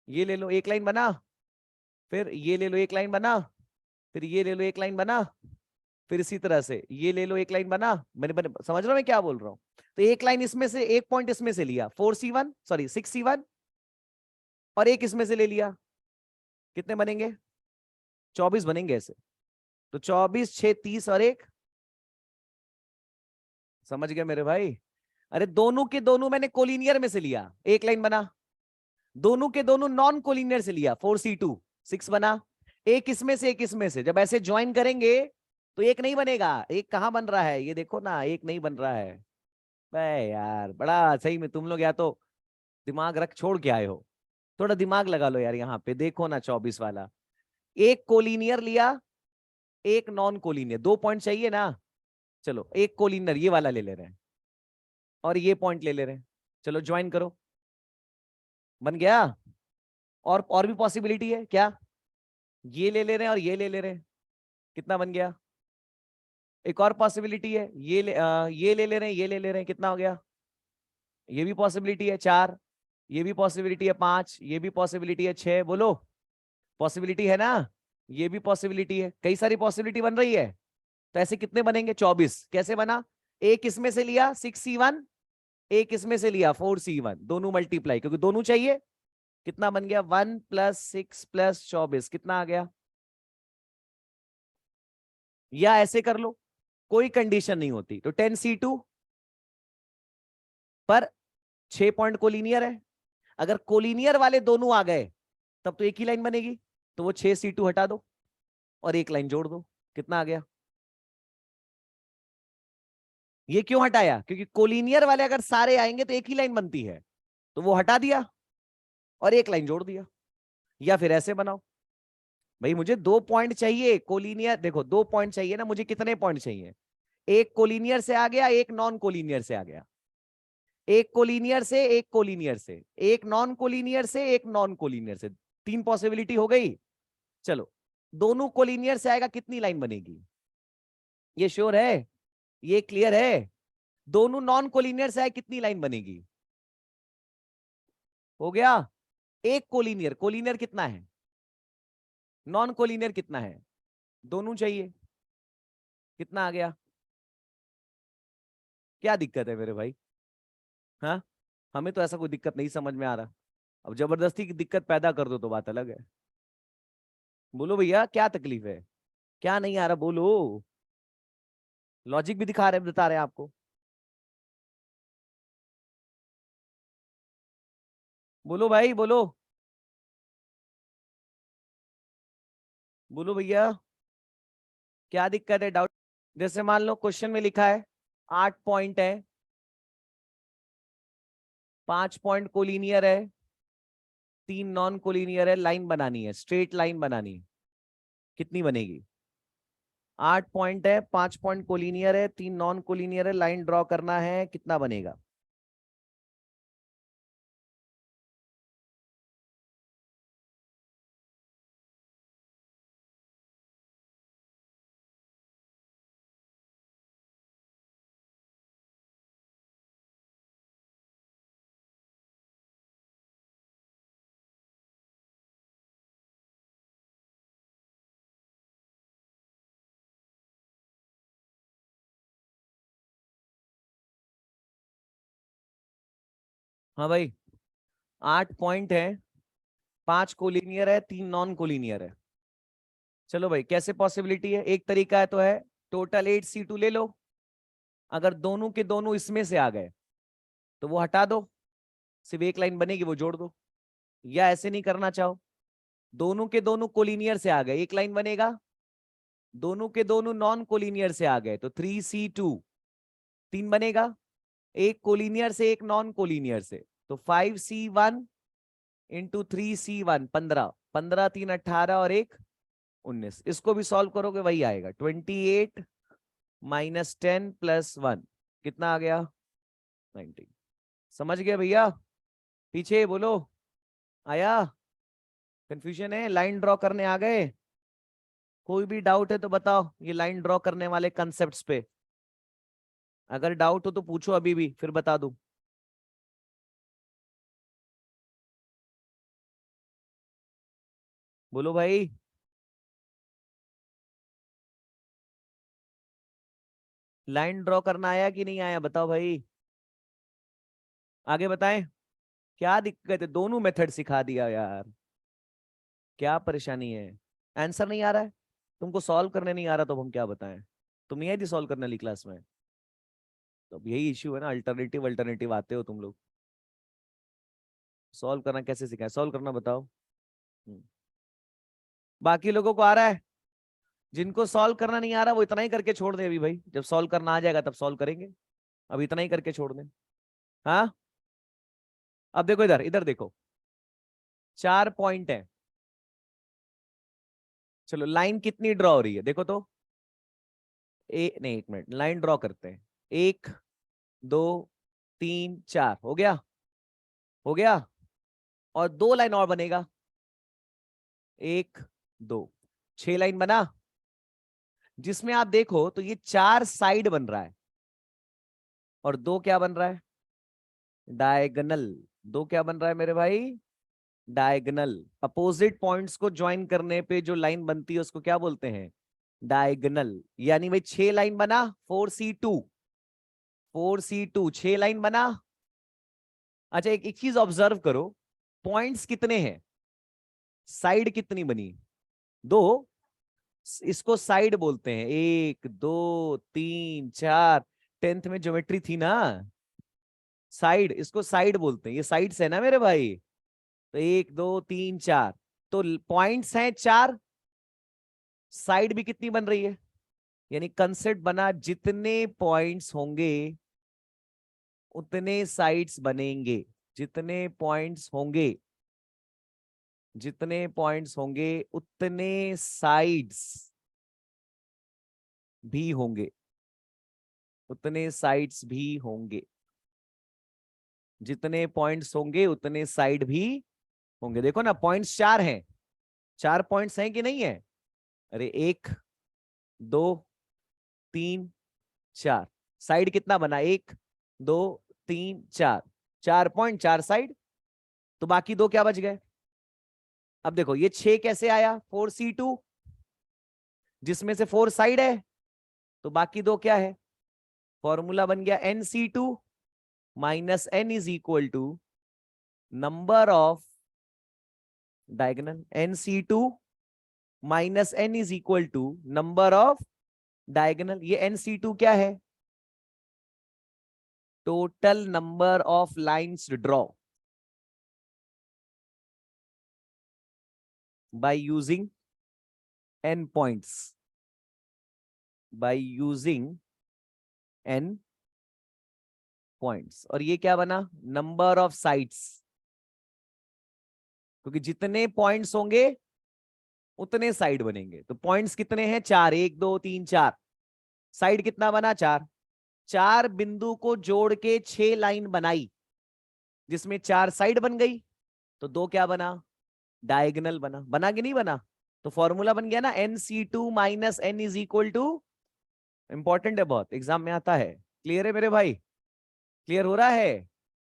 ये ले लो, 1 लाइन बना। फिर ये ले लो, 1 लाइन बना। फिर ये ले लो, 1 लाइन बना। फिर इसी तरह से ये ले लो, 1 लाइन बना। समझ रहा हूं मैं क्या बोल रहा हूं? तो एक लाइन इसमें से, एक पॉइंट इसमें से लिया, 4C1 सॉरी 6C1, और एक इसमें से ले लिया, कितने बनेंगे? 24 बनेंगे ऐसे। तो 24 6 30 और एक, समझ गया मेरे भाई? अरे दोनों के दोनों मैंने कोलिनियर में से लिया, 1 लाइन बना। दोनों के दोनों नॉन कोलिनियर से लिया, 4C2 6 बना। एक इसमें से एक इसमें से, जब ऐसे ज्वाइन करेंगे तो एक नहीं बनेगा। एक कहां बन रहा है, ये देखो ना, एक नहीं बन रहा है। बे यार बड़ा सही में तुम लोग या तो दिमाग रख छोड़ के आए हो। थोड़ा दिमाग लगा लो यार, यहाँ पे देखो ना 24 वाला। एक कोलिनियर लिया, एक नॉन कोलिनियर, 2 पॉइंट चाहिए ना। चलो एक कोलिनियर ये वाला ले ले रहे हैं, और ये पॉइंट ले ले रहे हैं। चलो ज्वाइन करो, बन गया। और भी पॉसिबिलिटी है क्या? ये ले ले रहे हैं और ये ले ले रहे हैं, कितना बन गया? एक और पॉसिबिलिटी है, ये ले ले रहे हैं, ये ले ले रहे हैं, कितना हो गया? ये भी पॉसिबिलिटी है 4, ये भी पॉसिबिलिटी है 5, ये भी पॉसिबिलिटी है 6। बोलो, पॉसिबिलिटी है ना? ये भी पॉसिबिलिटी है, कई सारी पॉसिबिलिटी बन रही है। तो ऐसे कितने बनेंगे? 24 कैसे बना? एक इसमें से लिया 6C1, एक इसमें से लिया 4C1, दोनों मल्टीप्लाई, क्योंकि दोनों चाहिए। कितना बन गया? 1 + 6 + 24, कितना आ गया? या ऐसे कर लो, कोई कंडीशन नहीं होती तो 10C2 पर 6 पॉइंट कोलिनियर है। अगर कोलिनियर वाले दोनों आ गए तब तो एक ही लाइन बनेगी, तो वो 6C2 हटा दो और एक लाइन जोड़ दो, कितना आ गया? ये क्यों हटाया? क्योंकि कोलिनियर वाले अगर सारे आएंगे तो एक ही लाइन बनती है, तो वो हटा दिया और एक लाइन जोड़ दिया। या फिर ऐसे बनाओ, भाई मुझे 2 पॉइंट चाहिए कोलिनियर, देखो 2 पॉइंट चाहिए ना मुझे, कितने पॉइंट चाहिए? एक कोलिनियर से आ गया, एक नॉन कोलिनियर से आ गया। एक कोलिनियर से, एक कोलिनियर से, एक नॉन कोलिनियर से, एक नॉन कोलिनियर से, 3 पॉसिबिलिटी हो गई। चलो दोनों कोलिनियर से आएगा, कितनी लाइन बनेगी? ये श्योर है? ये क्लियर है? दोनों नॉन कोलिनियर से आए कितनी लाइन बनेगी? हो गया। एक कोलिनियर, कोलिनियर कितना है? नॉन कोलिनियर कितना है? दोनों चाहिए, कितना आ गया? क्या दिक्कत है मेरे भाई? हाँ, हमें तो ऐसा कोई दिक्कत नहीं समझ में आ रहा। अब जबरदस्ती की दिक्कत पैदा कर दो तो बात अलग है। बोलो भैया क्या तकलीफ है, क्या नहीं आ रहा बोलो। लॉजिक भी दिखा रहे बता रहे हैं आपको। बोलो भाई बोलो। बोलो भैया क्या दिक्कत है, डाउट। जैसे मान लो क्वेश्चन में लिखा है 8 पॉइंट है, 5 पॉइंट कोलिनियर है, 3 नॉन कोलिनियर है, लाइन बनानी है, स्ट्रेट लाइन बनानी है। कितनी बनेगी? 8 पॉइंट है, 5 पॉइंट कोलिनियर है, 3 नॉन कोलिनियर है, लाइन ड्रॉ करना है, कितना बनेगा? हाँ भाई, 8 पॉइंट है, 5 कोलिनियर है, 3 नॉन कोलिनियर है। चलो भाई कैसे पॉसिबिलिटी है? एक तरीका है तो है टोटल 8 C2 ले लो। अगर दोनों के दोनों इसमें से आ गए तो वो हटा दो, सिर्फ एक लाइन बनेगी वो जोड़ दो। या ऐसे नहीं करना चाहो, दोनों के दोनों कोलिनियर से आ गए एक लाइन बनेगा, दोनों के दोनों नॉन कोलिनियर से आ गए तो 3C2 तीन बनेगा, एक कोलिनियर से एक नॉन कोलिनियर से तो 5C1 इंटू 3C1 15, 15 3 18 और एक 19। इसको भी सॉल्व करोगे वही आएगा 28 -10 +1 कितना आ गया? 19। समझ गए भैया? पीछे बोलो, आया? कंफ्यूजन है? लाइन ड्रॉ करने आ गए? कोई भी डाउट है तो बताओ ये लाइन ड्रॉ करने वाले कंसेप्ट्स पे। अगर डाउट हो तो पूछो अभी भी, फिर बता दूं। बोलो भाई। लाइन ड्रॉ करना आया कि नहीं आया बताओ भाई। आगे बताएं। क्या दिक्कत है? दोनों मेथड सिखा दिया यार, क्या परेशानी है? आंसर नहीं आ रहा है? तुमको सॉल्व करने नहीं आ रहा तो हम क्या बताएं? तुम नहीं आई थी सॉल्व करने वाली क्लास में? तो अब यही इश्यू है ना, अल्टरनेटिव अल्टरनेटिव आते हो तुम लोग। सॉल्व करना कैसे सिखाए? सॉल्व करना बताओ। हम्म। बाकी लोगों को आ रहा है? जिनको सॉल्व करना नहीं आ रहा वो इतना ही करके छोड़ दे अभी भाई, जब सॉल्व करना आ जाएगा तब सॉल्व करेंगे। अब इतना ही करके छोड़ दें। हाँ, अब देखो इधर, इधर देखो, 4 पॉइंट है। चलो लाइन कितनी ड्रॉ हो रही है देखो तो। नहीं, 1 मिनट, लाइन ड्रॉ करते हैं। 1 2 3 4 हो गया, हो गया। और 2 लाइन और बनेगा, 1 2, 6 लाइन बना। जिसमें आप देखो तो ये 4 साइड बन रहा है और 2 क्या बन रहा है? डायगोनल। 2 क्या बन रहा है मेरे भाई? डायगोनल। अपोजिट पॉइंट्स को ज्वाइन करने पे जो लाइन बनती है उसको क्या बोलते हैं? डायगोनल। यानी भाई 6 लाइन बना, 4C2, 4C2 6 लाइन बना। अच्छा एक चीज ऑब्जर्व करो, पॉइंट्स कितने हैं, साइड कितनी बनी? 2। इसको साइड बोलते हैं, 1 2 3 4। 10th में ज्योमेट्री थी ना, साइड, इसको साइड बोलते हैं। ये साइड्स है ना मेरे भाई। तो 1 2 3 4, तो पॉइंट्स हैं 4, साइड भी कितनी बन रही है? यानी कंसेप्ट बना, जितने पॉइंट्स होंगे उतने साइड्स बनेंगे। जितने पॉइंट्स होंगे, जितने पॉइंट्स होंगे उतने साइड्स भी होंगे, उतने साइड्स भी होंगे। जितने पॉइंट्स होंगे उतने साइड भी होंगे। देखो ना, पॉइंट्स 4 हैं, 4 पॉइंट्स हैं कि नहीं है? अरे 1 2 3 4, साइड कितना बना? 1 2 3 4, 4 पॉइंट 4 साइड। तो बाकी 2 क्या बच गए? अब देखो ये 6 कैसे आया? 4C2, जिसमें से 4 साइड है, तो बाकी 2 क्या है? फॉर्मूला बन गया NC2। Minus n is equal to number of diagonal, NC2 minus n is equal to number of diagonal. ये NC2 क्या है? Total number of lines draw by using n points, by using n points। और ये क्या बना? Number of sites, क्योंकि जितने points होंगे उतने साइड बनेंगे। तो पॉइंट्स कितने हैं? 4, 1 2 3 4। साइड कितना बना? 4। 4 बिंदु को जोड़ के 6 लाइन बनाई, जिसमें 4 साइड बन गई, तो 2 क्या बना? डायगोनल बना। बना कि नहीं बना? तो फॉर्मूला बन गया ना, NC2 minus n is equal to, important है बहुत, एग्जाम में आता है। क्लियर है मेरे भाई? क्लियर हो रहा है?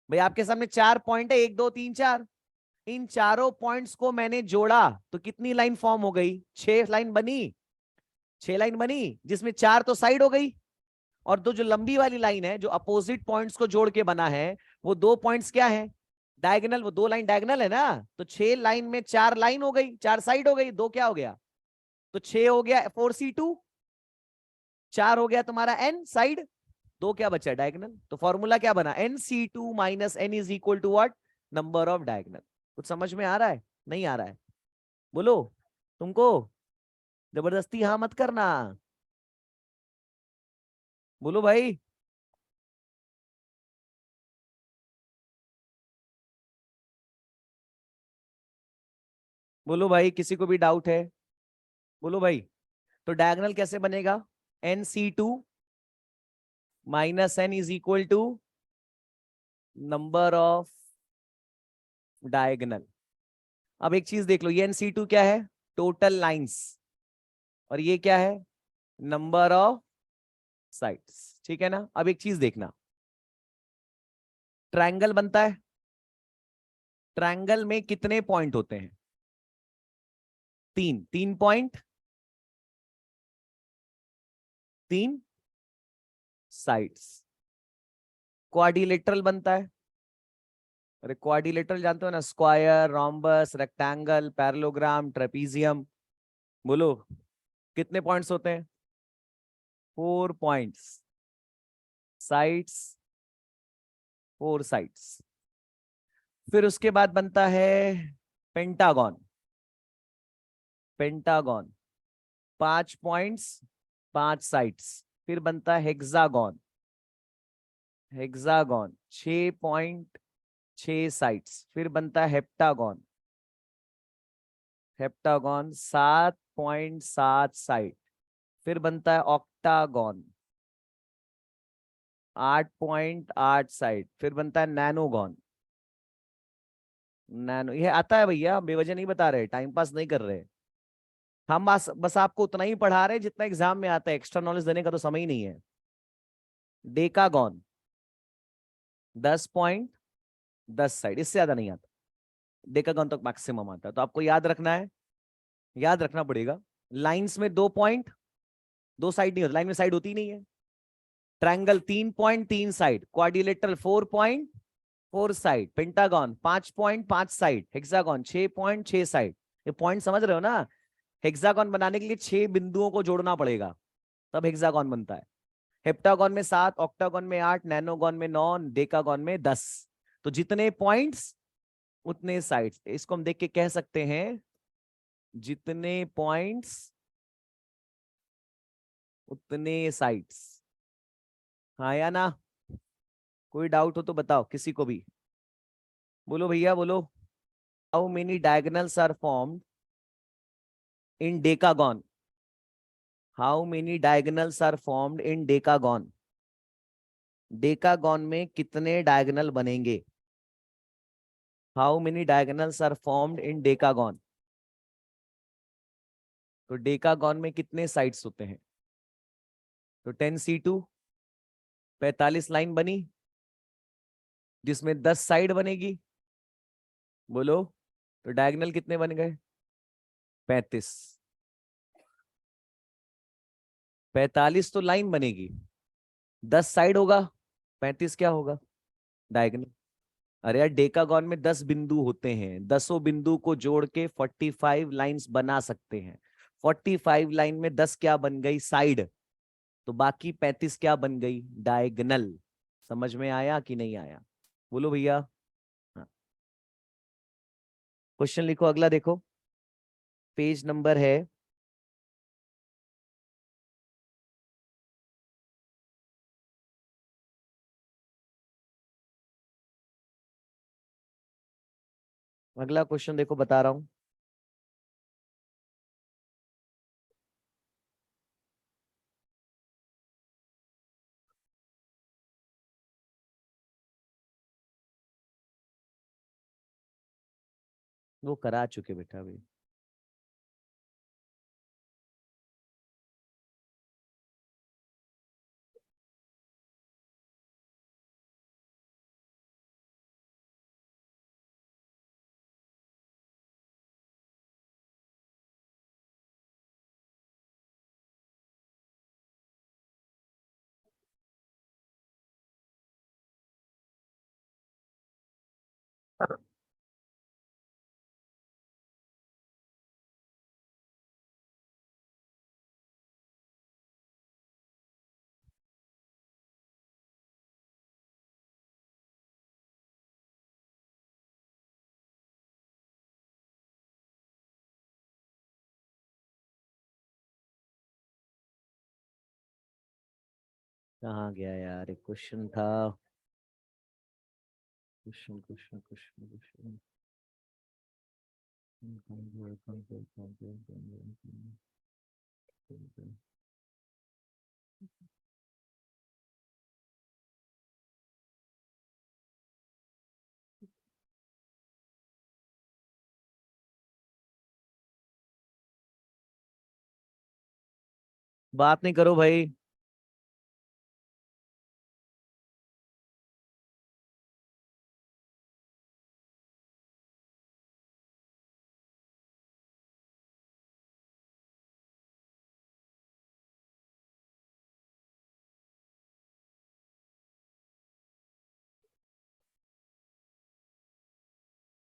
भाई आपके सामने 4 पॉइंट है, 1 2 3 4। इन चारों पॉइंट्स को मैंने जोड़ा तो कितनी लाइन फॉर्म हो गई? 6 लाइन बनी। 6 लाइन बनी, जिसमें 4 तो साइड हो गई, और दो जो लंबी वाली लाइन है जो अपोजिट पॉइंट्स को जोड़ के बना है, वो 2 पॉइंट्स क्या है? डायगोनल। वो 2 लाइन डायगोनल है ना, तो 6 लाइन में 4 लाइन हो गई, 4 साइड हो गई, 2 क्या हो गया? तो 6 हो गया 4C2, 4 हो गया तुम्हारा n साइड, 2 क्या बचा? डायगोनल। तो फॉर्मूला क्या बना? NC2 minus n is equal to what? Number of diagonal. कुछ समझ में आ रहा है? नहीं आ रहा है? बोलो तुमको, जबरदस्ती हाँ मत करना, बोलो भाई। बोलो भाई, किसी को भी डाउट है? बोलो भाई। तो डायगोनल कैसे बनेगा? NC2 minus n is equal to number of diagonal. अब एक चीज देख लो, ये NC2 क्या है? Total lines. और ये क्या है? Number of sides. ठीक है ना? अब एक चीज देखना, ट्रायंगल बनता है, ट्रायंगल में कितने पॉइंट होते हैं? 3। 3 पॉइंट, 3 साइड्स। क्वाड्रिलेटरल बनता है। अरे क्वाड्रिलेटरल जानते हो ना? Square, rhombus, rectangle, parallelogram, trapezium. बोलो कितने पॉइंट्स होते हैं? 4 पॉइंट्स, साइड्स 4 साइड्स। फिर उसके बाद बनता है पेंटागन। Pentagon 5 points, 5 sides. फिर बनता है हेक्सागन। Hexagon 6 point, 6 sides. फिर बनता है हेप्टागन। Heptagon 7 point, 7 side. फिर बनता है ऑक्टागन, 8 पॉइंट, 8 साइड। फिर बनता है नैनोगन। नैनो ये आता है भैया, बेवजह नहीं बता रहे, टाइम पास नहीं कर रहे। हम बस बस आपको उतना ही पढ़ा रहे जितना एग्जाम में आता है, एक्स्ट्रा नॉलेज देने का तो समय ही नहीं है। डेकागन 10 पॉइंट, 10 साइड, इससे ज्यादा नहीं आता। डेकागन तक मैक्सिमम आता है। तो आपको याद रखना है, याद रखना पड़ेगा। लाइंस में 2 पॉइंट, 2 साइड नहीं होती, लाइन में साइड होती ही नहीं है। Triangle 3 point, 3 side. Quadrilateral 4 point, 4 side. Pentagon 5 point, 5 side. Hexagon 6 point, 6 side. ये पॉइंट समझ रहे हो ना? हेक्सागन बनाने के लिए 6 बिंदुओं को जोड़ना पड़ेगा, तब हेक्सागन बनता है। हेप्टागन में 7, ऑक्टागन में 8, नैनोगन में 9, डेकागन में 10। तो जितने पॉइंट्स उतने साइड्स। इसको हम देख के कह सकते हैं, जितने पॉइंट्स उतने साइड्स। हाँ या ना? कोई डाउट हो तो बताओ, किसी को भी। बोलो भैया बोलो। How many diagonals are formed in decagon? How many diagonals are formed in decagon? Decagon में कितने डायगोनल बनेंगे? How many diagonals are formed in decagon? तो डेकागन में कितने साइड्स होते हैं? तो 10C2 45 लाइन बनी, जिसमें 10 साइड बनेगी। बोलो तो डायगोनल कितने बन गए? 35। 45 तो लाइन बनेगी, 10 साइड होगा, 35 क्या होगा? डायगोनल। अरे यार डेकागॉन में 10 बिंदु होते हैं, 10 बिंदु को जोड़ के 45 लाइंस बना सकते हैं। 45 लाइन में 10 क्या बन गई? साइड। तो बाकी 35 क्या बन गई? डायगोनल। समझ में आया कि नहीं आया? बोलो भैया। हाँ। क्वेश्चन लिखो, अगला देखो। पेज नंबर है, अगला क्वेश्चन देखो, बता रहा हूं। वो करा चुके बेटा अभी। कहाँ गया यार? एक क्वेश्चन था। Question question question question. बात नहीं करो भाई।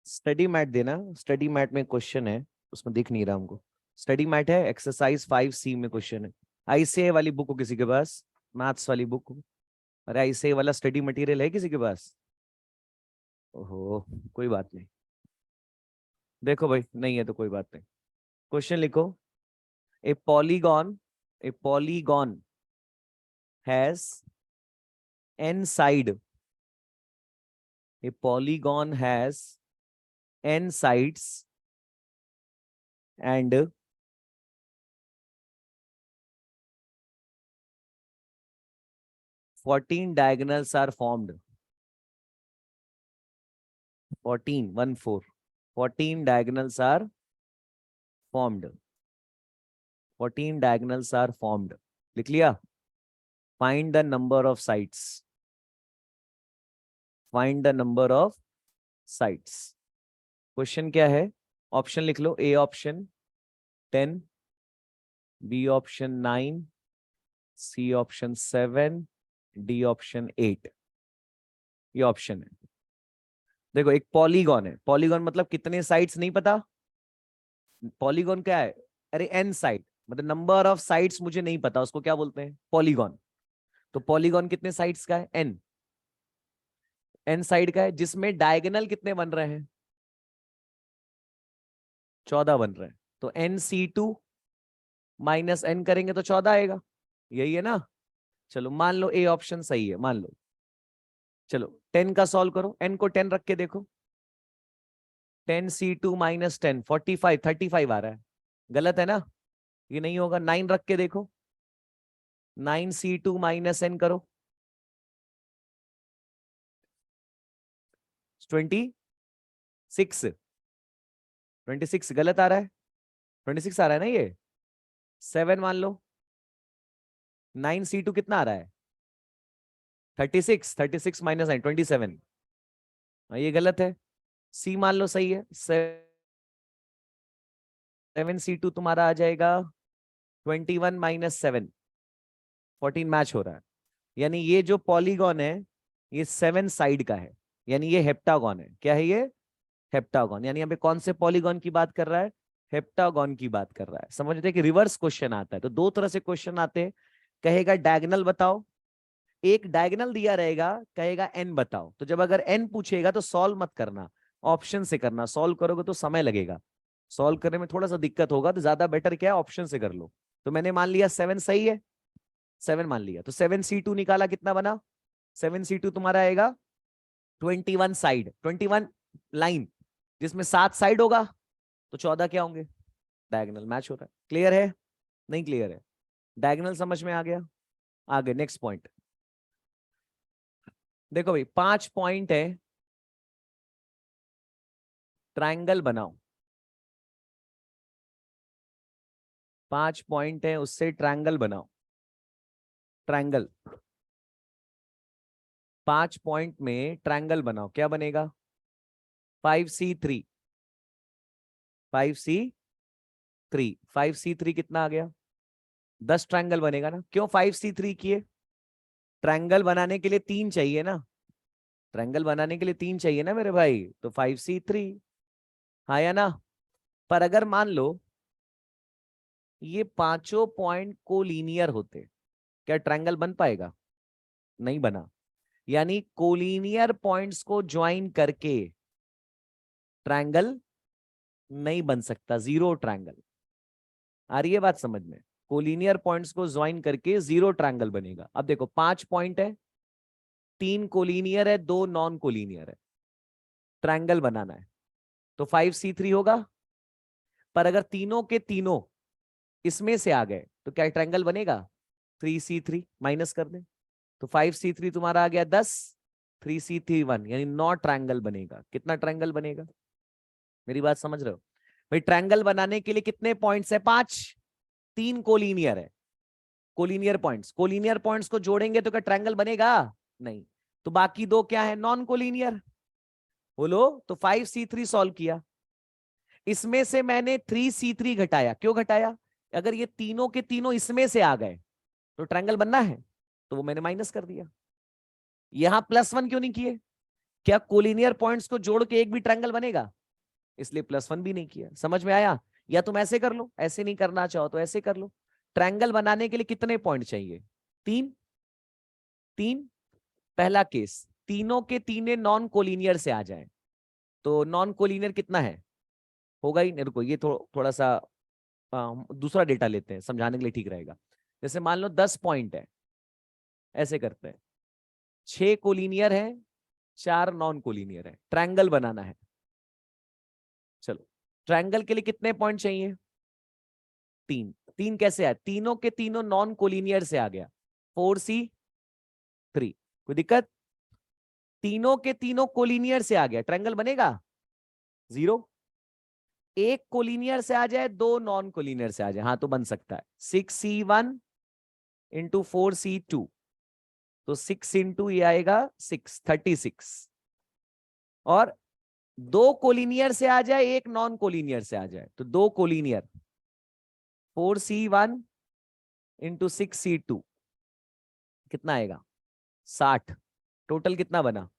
स्टडी मैट देना, स्टडी मैट में क्वेश्चन है, उसमें दिख नहीं रहा हमको। स्टडी मैट है, एक्सरसाइज 5C में क्वेश्चन है। आईसीए वाली बुक हो किसी के पास? मैथ्स वाली बुक हो? अरे आईसीए वाला स्टडी मटेरियल है किसी के पास? ओहो, कोई बात नहीं। देखो भाई, नहीं है तो कोई बात नहीं। क्वेश्चन लिखो। ए polygon, A polygon has n side, a polygon has n sides and 14 diagonals are formed. 14, 1 4, 14 diagonals are formed. 14 diagonals are formed. लिख लिया? Find the number of sides. Find the number of sides. Question क्या है? Option लिख लो। A option 10, B option 9, C option 7, D option 8। ये option है। देखो, एक पॉलीगॉन है। पॉलीगॉन मतलब कितने साइड्स नहीं पता? पॉलीगॉन क्या है? अरे एन साइड, मतलब नंबर ऑफ साइड्स मुझे नहीं पता, उसको क्या बोलते हैं? पॉलीगॉन। तो पॉलीगॉन कितने साइड्स का है? एन। एन साइड का है, जिसमें डायगोनल कितने बन रहे हैं? 14 बन रहे हैं। तो NC2 माइनस एन करेंगे तो 14 आएगा। यही है ना? चलो मान लो ए ऑप्शन सही है, मान लो। चलो 10 का सॉल्व करो, एन को 10 रख के देखो। 10C2 माइनस 10, 45, 35 आ रहा है। गलत है ना? ये नहीं होगा। 9 रख के देखो। 9C2 माइनस एन करो। 26। 26 गलत आ रहा है। 26 आ रहा है ना ये? 7 मान लो। 9C2 कितना आ रहा है? 36। 36 माइनस 9, 27। ये गलत है। सी मान लो सही है। 7C2 तुम्हारा आ जाएगा 21 माइनस 7, 14 मैच हो रहा है। यानी ये जो पॉलीगॉन है, ये 7 साइड का है। यानी ये हेप्टागोन है। क्या है ये? हेप्टागोन। यानी यहाँ पे कौन से पॉलीगॉन की बात कर रहा है? हेप्टागोन की बात कर रहा है। समझ रहे कि रिवर्स क्वेश्चन आता है तो दो तरह से क्वेश्चन आते हैं। कहेगा डायगोनल बताओ, एक डायगोनल दिया रहेगा, कहेगा एन बताओ। तो जब अगर एन पूछेगा तो सॉल्व मत करना, ऑप्शन से करना। सॉल्व करोगे तो समय लगेगा, सॉल्व करने में थोड़ा सा दिक्कत होगा, तो ज्यादा बेटर क्या है, ऑप्शन से कर लो। तो मैंने मान लिया 7 सही है, 7 मान लिया, तो 7c2 निकाला, कितना बना? 7c2 तुम्हारा आएगा 21 साइड, 21 लाइन, जिसमें 7 साइड होगा तो 14 क्या होंगे? डायगोनल मैच हो रहा है। क्लियर है? नहीं क्लियर है? डायगोनल समझ में आ गया? आगे नेक्स्ट पॉइंट देखो भाई, 5 पॉइंट है, ट्रायंगल बनाओ। 5 पॉइंट है, उससे ट्रायंगल बनाओ। ट्रायंगल, 5 पॉइंट में ट्रायंगल बनाओ, क्या बनेगा? 5c3, 5c3, 5c3 कितना आ गया? 10 ट्रायंगल बनेगा ना। क्यों 5c3 किए? ट्रायंगल बनाने के लिए 3 चाहिए ना, ट्रायंगल बनाने के लिए 3 चाहिए ना मेरे भाई, तो 5c3, हाँ या ना? पर अगर मान लो ये पांचों पॉइंट कोलिनियर होते, क्या ट्रायंगल बन पाएगा? नहीं बना। यानी कोलिनियर पॉइंट्स को ज्वाइन करके ट्रायंगल नहीं बन सकता, जीरो ट्रायंगल। आ रही है बात समझ में? कोलिनियर पॉइंट्स को ज्वाइन करके जीरो ट्रायंगल बनेगा। अब देखो 5 पॉइंट है, 3 कोलिनियर है, 2 नॉन कोलिनियर है, ट्रायंगल बनाना है तो 5c3 होगा। पर अगर तीनों के तीनों इसमें से आ गए तो क्या ट्रायंगल बनेगा? 3c3 माइनस कर दे तो 5c3 तुम्हारा आ गया 10, 3c3 1, यानी 9 ट्रायंगल बनेगा। कितना ट्रायंगल बनेगा? मेरी बात समझ रहे हो भाई? ट्रायंगल बनाने के लिए कितने पॉइंट्स है? 5, 3 कोलिनियर है, कोलिनियर पॉइंट्स, कोलिनियर पॉइंट्स को जोड़ेंगे तो क्या ट्रायंगल बनेगा? नहीं। तो बाकी दो क्या है? Non collinear. बोलो, तो 5c3 सॉल्व किया, इसमें से मैंने 3c3 घटाया। क्यों घटाया? अगर ये तीनों के तीनों इसमें से आ गए तो ट्रायंगल बनना है, तो वो मैंने माइनस कर दिया। यहां +1 क्यों नहीं किए? क्या कोलिनियर पॉइंट्स को जोड़ के एक भी ट्रायंगल बनेगा? इसलिए +1 भी नहीं किया। समझ में आया? या तुम ऐसे कर लो, ऐसे नहीं करना चाहो तो ऐसे कर लो। ट्रायंगल बनाने के लिए कितने पॉइंट चाहिए? 3, 3। पहला केस, तीनों के तीनों नॉन कोलिनियर से आ जाए, तो नॉन कोलिनियर कितना है? होगा ही नहीं। रुको, ये थोड़ा सा दूसरा डेटा लेते हैं, समझाने के लिए ठीक रहेगा। जैसे मान लो 10 पॉइंट है, ऐसे करते हैं, 6 कोलिनियर है, 4 नॉन कोलिनियर है, ट्रायंगल बनाना है। चलो, ट्रायंगल के लिए कितने पॉइंट चाहिए? 3। 3 कैसे आया? तीनों के तीनों नॉन कोलिनियर से आ गया, 4c3। कोई दिक्कत? तीनों के तीनों कोलिनियर से आ गया, ट्रायंगल बनेगा? जीरो। एक कोलिनियर से आ जाए, दो नॉन कोलिनियर से आ जाए, हाँ तो बन सकता है। 6c1 इंटू 4c2, तो 6 इंटू ये आएगा 6, 36। और दो कोलिनियर से आ जाए, एक नॉन कोलिनियर से आ जाए, तो दो कोलिनियर, 4c1 इंटू 6c2 कितना आएगा? 60। टोटल कितना बना?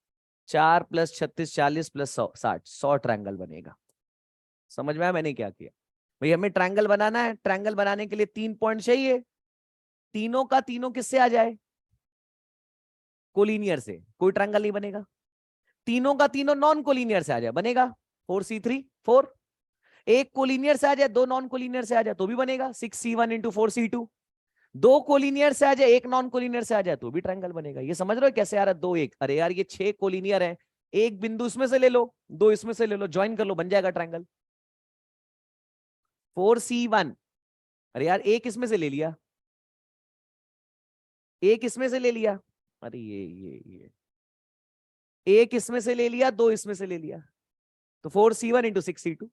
4 + 36, 40 + 100, 60, 100 ट्रायंगल बनेगा। समझ में आया मैंने क्या किया? भाई हमें ट्रायंगल बनाना है, ट्रायंगल बनाने के लिए 3 पॉइंट चाहिए, तीनों का तीनों किससे आ जाए? कोलिनियर से। कोई ट्रायंगल नहीं बनेगा। तीनों का तीनों नॉन कोलिनियर से आ जाए, बनेगा 4c3 4। एक कोलिनियर से आ जाए, दो नॉन कोलिनियर से आ जाए, तो भी बनेगा 6c1 इंटू 4c2। दो कोलिनियर से आ जाए, एक नॉन कोलिनियर से आ जाए, तो भी ट्रायंगल बनेगा। ये समझ रहे हो कैसे आ रहा है? 2 1, अरे यार ये 6 कोलिनियर है, एक बिंदु इसमें से ले लो, दो इसमें से ले लो, ज्वाइन कर लो, बन जाएगा ट्रायंगल। 4c1, अरे यार एक इसमें से ले लिया, एक इसमें से ले लिया, अरे ये एक इसमें से ले लिया, दो इसमें से ले लिया, तो 4c1 इंटू 6c2।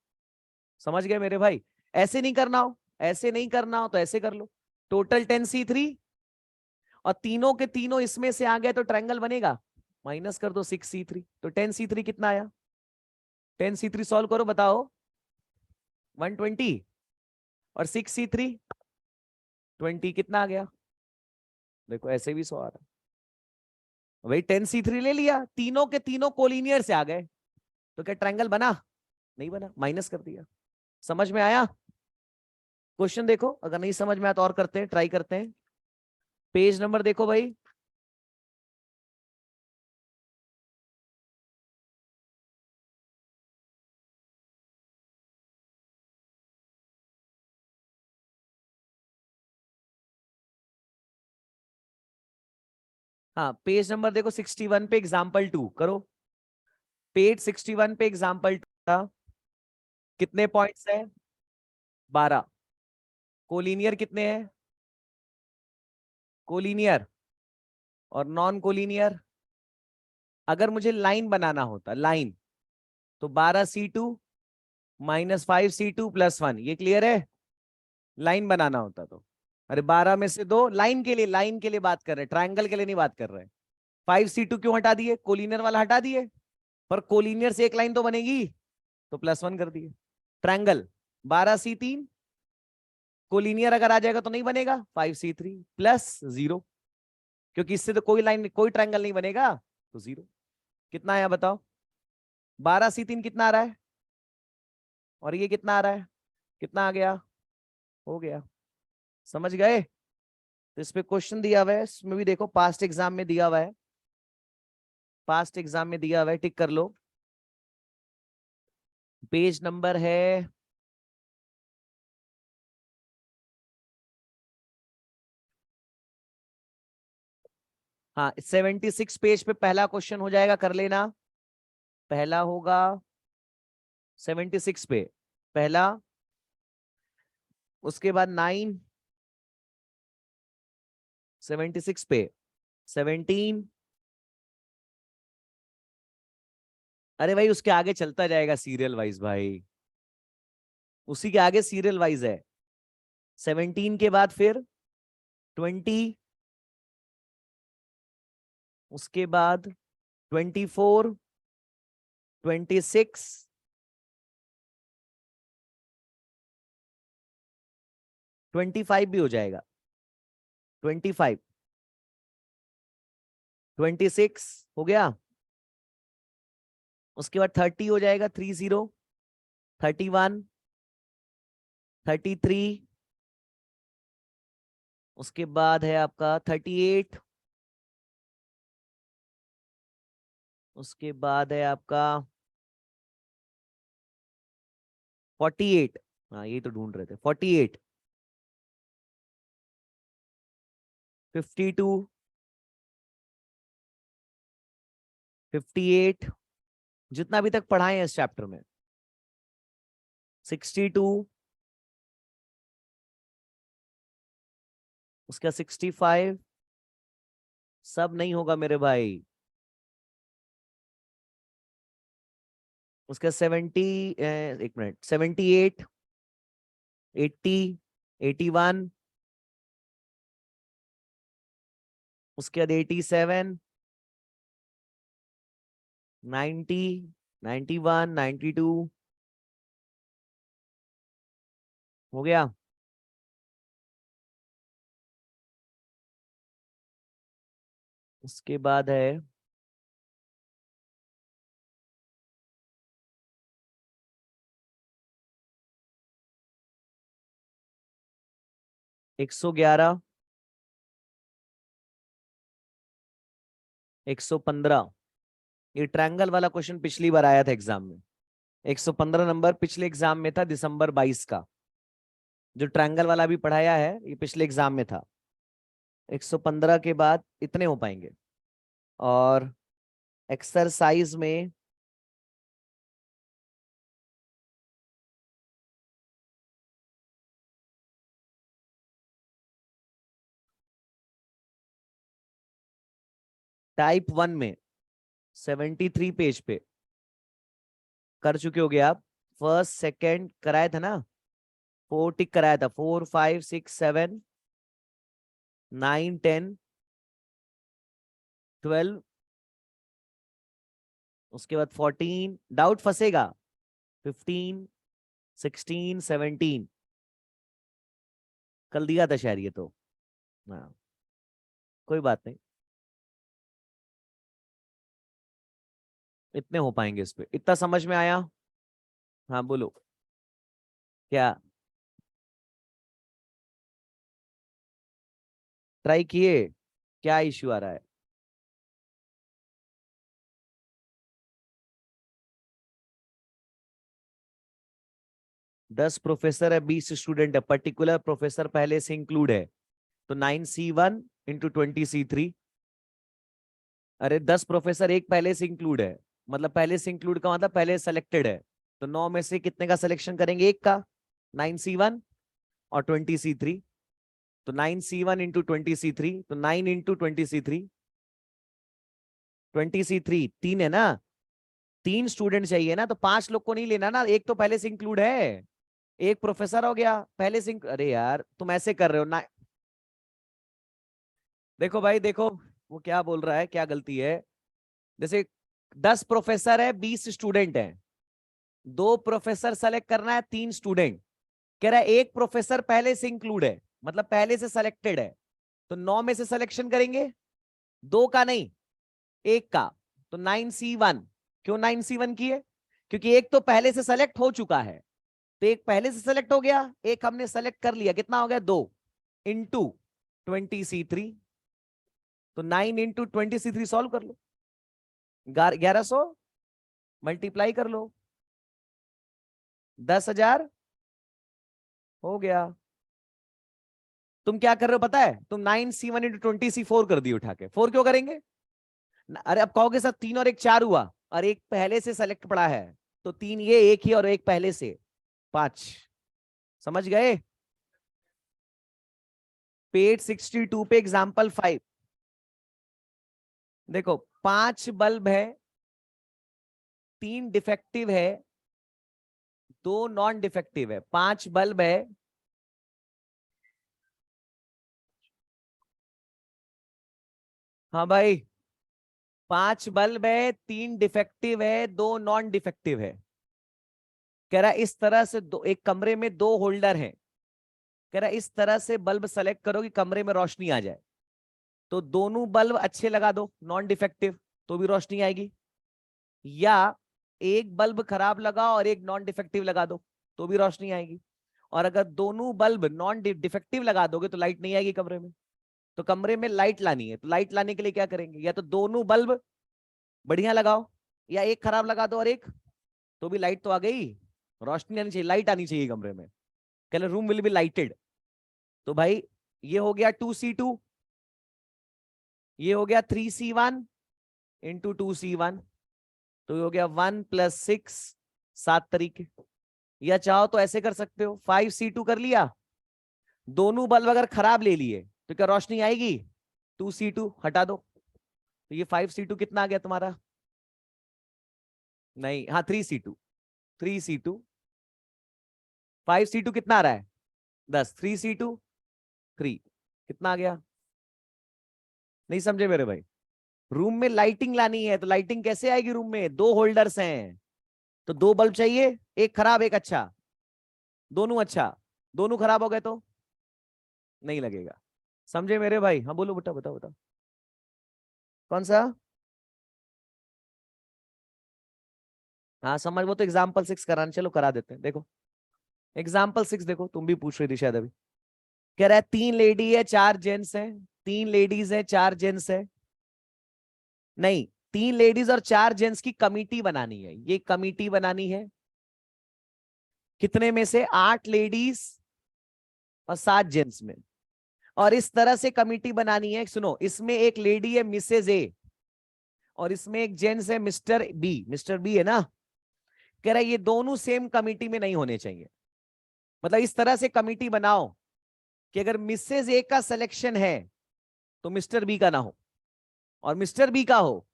समझ गए मेरे भाई? ऐसे नहीं करना हो, ऐसे नहीं करना हो तो ऐसे कर लो। टोटल 10c3, और तीनों के तीनों इसमें से आ गए तो ट्रायंगल बनेगा, माइनस कर दो 6c3, तो 10c3 कितना आया? 10c3 सॉल्व करो, बताओ। 120, और 6c3 20, कितना आ गया? देखो ऐसे भी 100 आ रहा है। वही 10C3 ले लिया, तीनों के तीनों कोलिनियर से आ गए, तो क्या ट्रायंगल बना? नहीं बना, माइनस कर दिया। समझ में आया? क्वेश्चन देखो, अगर नहीं समझ में आया तो और करते हैं, ट्राई करते हैं। पेज नंबर देखो भाई। हाँ, पेज नंबर देखो 61 पे, एग्जाम्पल 2 करो। पेज 61 पे एग्जाम्पल 2 था। कितने पॉइंट्स है? 12। कोलिनियर कितने हैं? कोलिनियर और नॉन कोलिनियर। अगर मुझे लाइन बनाना होता, लाइन, तो 12C2 -5C2 +1, ये क्लियर है? लाइन बनाना होता तो, अरे 12 में से 2 लाइन के लिए, लाइन के लिए बात कर रहे हैं, ट्रायंगल के लिए नहीं बात कर रहे हैं। 5C2 क्यों हटा दिए? कोलिनियर वाला हटा दिए, पर कोलिनियर से एक लाइन तो बनेगी, तो +1 कर दिए। ट्रायंगल 12C3, कोलिनियर अगर आ जाएगा तो नहीं बनेगा, 5C3 +0, क्योंकि इससे तो कोई लाइन, कोई ट्रायंगल नहीं बनेगा, तो 0। कितना आया बताओ? 12C3 कितना आ रहा है, और ये कितना आ रहा है? कितना आ गया? हो गया। समझ गए? तो इस पे क्वेश्चन दिया हुआ है, इसमें भी देखो, पास्ट एग्जाम में दिया हुआ है, पास्ट एग्जाम में दिया हुआ है, टिक कर लो। पेज नंबर है, हाँ 76 पेज पे पहला क्वेश्चन हो जाएगा, कर लेना। पहला होगा 76 पे, पहला। उसके बाद 9, 76 पे 17। अरे भाई उसके आगे चलता जाएगा सीरियल वाइज भाई, उसी के आगे सीरियल वाइज है। 17 के बाद फिर 20, उसके बाद 24, 26, 25 भी हो जाएगा, 25, 26 हो गया। उसके बाद 30 हो जाएगा, 30, 31, 33। उसके बाद है आपका 38। उसके बाद है आपका 48। हाँ यही तो ढूंढ रहे थे, 48, 52, 58, जितना अभी तक पढ़ाए हैं इस चैप्टर में, 62, उसका 65। सब नहीं होगा मेरे भाई। उसका 70, एक मिनट, 78, 80, 81, उसके बाद 87, 90, 91, 92 हो गया। उसके बाद है 111, 115। ये ट्रायंगल वाला क्वेश्चन पिछली बार आया था एग्जाम में, 115 नंबर पिछले एग्जाम में था, दिसंबर 22 का। जो ट्रायंगल वाला भी पढ़ाया है, ये पिछले एग्जाम में था। 115 के बाद इतने हो पाएंगे। और एक्सरसाइज में टाइप 1 में 73 पेज पे कर चुके होगे आप। फर्स्ट सेकंड कराया था ना, 4 टिक कराया था, 4, 5, 6, 7, 9, 10, 12। उसके बाद 14, डाउट फंसेगा, 15, 16, 17। कल दिया था शायद ये तो। हाँ, कोई बात नहीं। इतने हो पाएंगे इस पे, इतना समझ में आया? हाँ बोलो क्या ट्राई किए, क्या इश्यू आ रहा है? 10 प्रोफेसर है, 20 स्टूडेंट है, पर्टिकुलर प्रोफेसर पहले से इंक्लूड है, तो 9C1 × 20C3। अरे 10 प्रोफेसर एक पहले से इंक्लूड है, मतलब पहले से इंक्लूड का मतलब पहले सेलेक्टेड है, तो 9 में से कितने का सिलेक्शन करेंगे? एक का, 9C1 और 20C3। तो 9C1 × 20C3, तो 9 × 20C3, 20C3 3 है ना, 3 स्टूडेंट चाहिए ना, तो 5 लोग को नहीं लेना ना, एक तो पहले से इंक्लूड है, एक प्रोफेसर हो गया पहले से अरे यार तुम ऐसे कर रहे हो ना। देखो भाई देखो, वो क्या बोल रहा है, क्या गलती है। जैसे 10 प्रोफेसर है, 20 स्टूडेंट है, 2 प्रोफेसर सेलेक्ट करना है, 3 स्टूडेंट। कह रहा है एक प्रोफेसर पहले से इंक्लूड है, मतलब पहले से सेलेक्टेड है, तो 9 में से सिलेक्शन करेंगे, 2 का नहीं, एक का। तो 9C1, क्यों 9C1 की है? क्योंकि एक तो पहले से सेलेक्ट हो चुका है, तो एक पहले से सेलेक्ट हो गया, एक हमने सेलेक्ट कर लिया, कितना हो गया? 2 इंटू 20C3। तो 9 × 20C3 सॉल्व कर लो, 1100 मल्टीप्लाई कर लो, 10,000 हो गया। तुम क्या कर रहे हो पता है? तुम 9C1 × 20C4 कर दिए उठा के, 4 क्यों करेंगे? अरे अब कहोगे सर 3 और 1 4 हुआ, और एक पहले से सेलेक्ट पड़ा है, तो 3 ये, एक ही और एक पहले से, 5। समझ गए? पेज 62 पे एग्जाम्पल 5। देखो 5 बल्ब है, 3 डिफेक्टिव है, 2 नॉन डिफेक्टिव है। 5 बल्ब है, हाँ भाई, 5 बल्ब है, 3 डिफेक्टिव है, 2 नॉन डिफेक्टिव है। कह रहा है इस तरह से दो, एक कमरे में 2 होल्डर हैं, कह रहा है इस तरह से बल्ब सेलेक्ट करो कि कमरे में रोशनी आ जाए। तो दोनों बल्ब अच्छे लगा दो नॉन डिफेक्टिव, तो भी रोशनी आएगी, या एक बल्ब खराब लगा और एक नॉन डिफेक्टिव लगा दो, तो भी रोशनी आएगी। और अगर दोनों बल्ब नॉन डिफेक्टिव लगा दोगे तो लाइट नहीं आएगी कमरे में। तो कमरे में लाइट लानी है, तो लाइट लाने के लिए क्या करेंगे? या तो दोनों बल्ब बढ़िया लगाओ, या एक खराब लगा दो और एक, तो भी लाइट तो आ गई, रोशनी आनी चाहिए, लाइट आनी चाहिए कमरे में। कहले रूम विल बी लाइटेड। तो भाई ये हो गया 2C2, ये हो गया 3C1 × 2C1, तो ये हो गया 1 + 6, 7 तरीके। या चाहो तो ऐसे कर सकते हो, 5C2 कर लिया, दोनों बल्ब अगर खराब ले लिए तो क्या रोशनी आएगी? 2C2 हटा दो, तो ये 5C2 कितना आ गया तुम्हारा? नहीं, हाँ 3C2, 3C2, 5C2 कितना आ रहा है? 10, 3C2 3, कितना आ गया? नहीं समझे मेरे भाई? रूम में लाइटिंग लानी है, तो लाइटिंग कैसे आएगी? रूम में 2 होल्डर्स हैं, तो 2 बल्ब चाहिए, एक खराब एक अच्छा, दोनों अच्छा, दोनों खराब हो गए तो नहीं लगेगा। समझे मेरे भाई? हाँ बोलो बेटा, बताओ बताओ। कौन सा? हाँ समझ, वो तो एग्जाम्पल 6 कराना, चलो करा देते हैं। देखो एग्जाम्पल 6 देखो, तुम भी पूछ रही थी शायद अभी। कह रहा है 3 लेडी है 4 जेंट्स है, 3 लेडीज है 4 जेंट्स है, नहीं 3 लेडीज और 4 जेंट्स की कमिटी बनानी है, ये कमिटी बनानी है, कितने में से? 8 लेडीज और 7 जेंट्स में। और इस तरह से कमिटी बनानी है, सुनो, इसमें एक लेडी है मिसेज ए, और इसमें एक जेंट्स है मिस्टर बी, मिस्टर बी है ना। कह रहा है ये दोनों सेम कमिटी में नहीं होने चाहिए, मतलब इस तरह से कमिटी बनाओ कि अगर मिसेज ए का सिलेक्शन है तो मिस्टर बी का ना हो, और मिस्टर बी का हो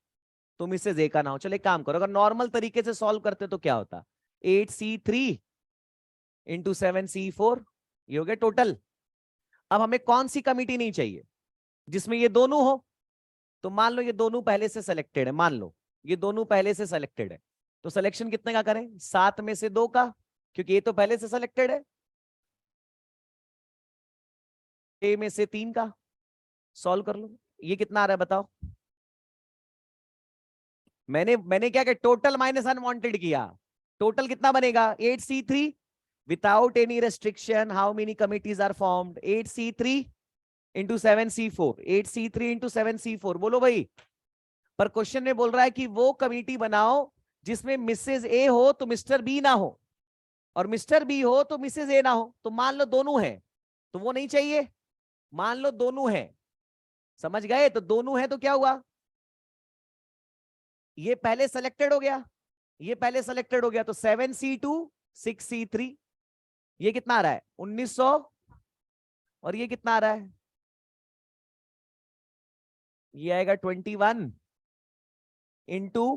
तो मिसेज ए का ना हो। चलो एक काम करो, अगर नॉर्मल तरीके से सॉल्व करते तो क्या होता? 8C3 × 7C4, ये हो गया टोटल। अब हमें कौन सी कमिटी नहीं चाहिए? जिसमें ये दोनों हो। तो मान लो ये दोनों पहले से सिलेक्टेड है, मान लो ये दोनों पहले से सिलेक्टेड है, तो सिलेक्शन कितने का करें? 7 में से 2 का, क्योंकि ये तो पहले से सिलेक्टेड है। ए में से 3 का, सॉल्व कर लो, ये कितना आ रहा है बताओ? मैंने क्या किया, टोटल माइनस अनवांटेड किया। टोटल कितना बनेगा 8C3 without any restriction. How many committees are formed 8C3 into 7C4, 8C3 into 7C4। बोलो भाई। पर क्वेश्चन में बोल रहा है कि वो कमिटी बनाओ जिसमें मिसेज ए हो तो मिस्टर बी ना हो, और मिस्टर बी हो तो मिसेज ए ना हो। तो मान लो दोनों है तो वो नहीं चाहिए। मान लो दोनों है, समझ गए? तो दोनों है तो क्या हुआ, ये पहले सेलेक्टेड हो गया, ये पहले सेलेक्टेड हो गया। तो 7C2 6C3, ये कितना आ रहा है 1900, और ये कितना आ रहा है, ये आएगा 21 इंटू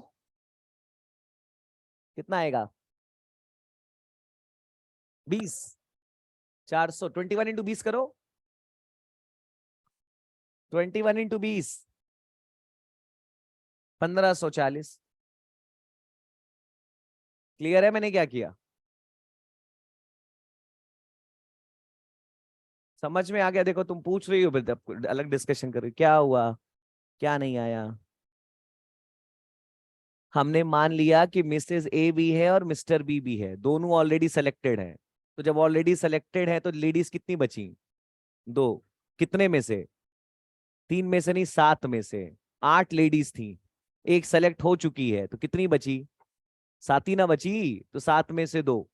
कितना आएगा 20, 400। 21 इंटू 20 करो, 21 इंटू 20 1540। क्लियर है मैंने क्या किया? समझ में आ गया? देखो तुम पूछ रही हो, फिर अलग डिस्कशन कर रही हो। क्या हुआ, क्या नहीं आया? हमने मान लिया कि मिसेस ए भी है और मिस्टर बी भी है, दोनों ऑलरेडी सेलेक्टेड हैं। तो जब ऑलरेडी सेलेक्टेड है तो लेडीज कितनी बची, दो। कितने में से, तीन में से नहीं, सात में से। आठ लेडीज थी, एक सेलेक्ट हो चुकी है, तो कितनी बची, सात ही ना बची। तो सात में से दो,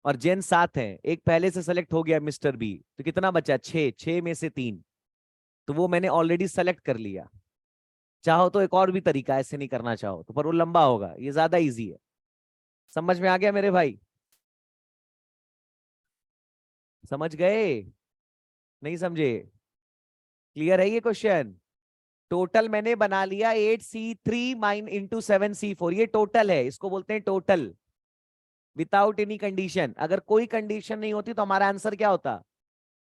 और जेन सात है, एक पहले से सेलेक्ट हो गया मिस्टर बी, तो कितना बचा, छह। छह में से तीन, तो वो मैंने ऑलरेडी सेलेक्ट कर लिया। चाहो तो एक और भी तरीका, ऐसे नहीं करना चाहो तो, पर वो लंबा होगा, ये ज्यादा इजी है। समझ में आ गया मेरे भाई? समझ गए, नहीं समझे? क्लियर है ये क्वेश्चन? टोटल मैंने बना लिया 8C3 माइन इंटू 7C4, ये टोटल है, इसको बोलते हैं टोटल विदाउट एनी कंडीशन। अगर कोई कंडीशन नहीं होती तो हमारा आंसर क्या होता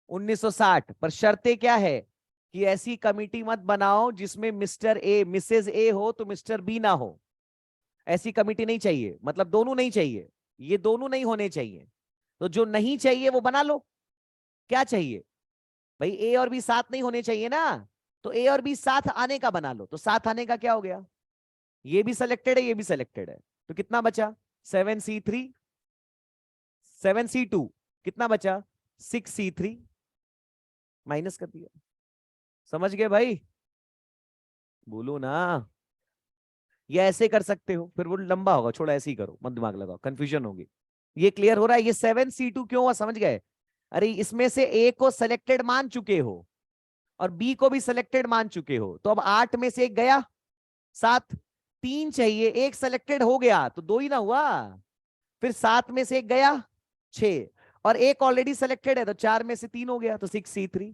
1960। पर शर्तें क्या है कि ऐसी कमिटी मत बनाओ जिसमें मिस्टर ए मिसेज ए हो तो मिस्टर बी ना हो। ऐसी कमिटी नहीं चाहिए, मतलब दोनों नहीं चाहिए, ये दोनों नहीं होने चाहिए। तो जो नहीं चाहिए वो बना लो। क्या चाहिए भाई, ए और बी साथ नहीं होने चाहिए ना, तो ए और बी साथ आने का बना लो। तो साथ आने का क्या हो गया, ये भी सिलेक्टेड है, ये भी सिलेक्टेड है, तो कितना बचा 7C3, 7C2 कितना बचा 6C3, माइनस कर दिया। समझ गए भाई? बोलो ना। ये ऐसे कर सकते हो, फिर वो लंबा होगा, छोड़ा ऐसे ही करो, मत दिमाग लगाओ, कंफ्यूजन होगी। ये क्लियर हो रहा है? ये 7C2 क्यों हुआ, समझ गए? अरे इसमें से ए को सिलेक्टेड मान चुके हो और बी को भी सिलेक्टेड मान चुके हो, तो अब आठ में से एक गया, सात। तीन चाहिए, एक सिलेक्टेड हो गया तो दो ही ना हुआ। फिर सात में से एक गया, छह, और एक ऑलरेडी सिलेक्टेड है, तो चार में से तीन हो गया, तो 6C3।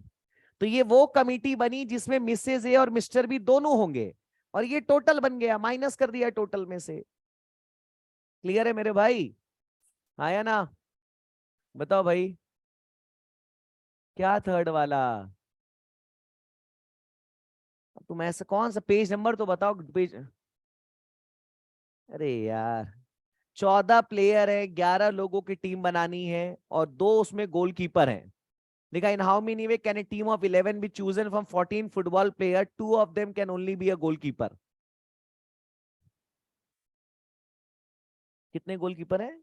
तो ये वो कमिटी बनी जिसमें मिसेज ए और मिस्टर बी दोनों होंगे, और ये टोटल बन गया, माइनस कर दिया टोटल में से। क्लियर है मेरे भाई? आया ना? बताओ भाई, क्या थर्ड वाला? तुम ऐसा कौन सा पेज नंबर तो बताओ, पेज। अरे यार, 14 प्लेयर है, 11 लोगों की टीम बनानी है, और दो उसमें गोलकीपर हैं। देखा, in how many way can a team of 11 be chosen from 14 football player, 2 of them can only be a goalkeeper. कितने गोलकीपर हैं?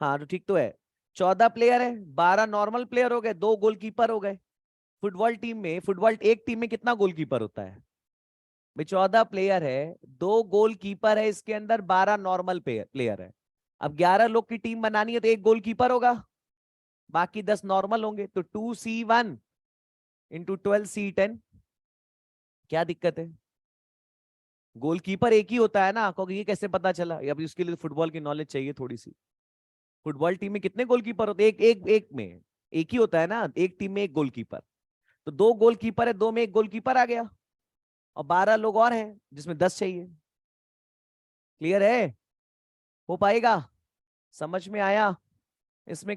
हाँ तो ठीक तो है, 14 प्लेयर है, 12 नॉर्मल प्लेयर हो गए, दो गोलकीपर हो गए। फुटबॉल टीम में, फुटबॉल एक टीम में कितना गोलकीपर होता है भाई? 14 प्लेयर है, दो गोलकीपर है इसके अंदर, 12 नॉर्मल प्लेयर है। अब 11 लोग की टीम बनानी है तो एक गोलकीपर होगा, बाकी 10 नॉर्मल होंगे, तो 2C1 इंटू 12C10। क्या दिक्कत है? गोलकीपर एक ही होता है ना, क्योंकि ये कैसे पता चला? अब इसके लिए फुटबॉल की नॉलेज चाहिए थोड़ी सी। फुटबॉल टीम में कितने गोलकीपर होते हैं? एक एक एक में एक ही होता है ना, एक टीम में एक गोलकीपर। तो दो गोलकीपर है, दो में एक गोलकीपर आ गया, और 12 लोग और हैं जिसमें 10 चाहिए। क्लियर है? हो पाएगा? समझ में आया? इसमें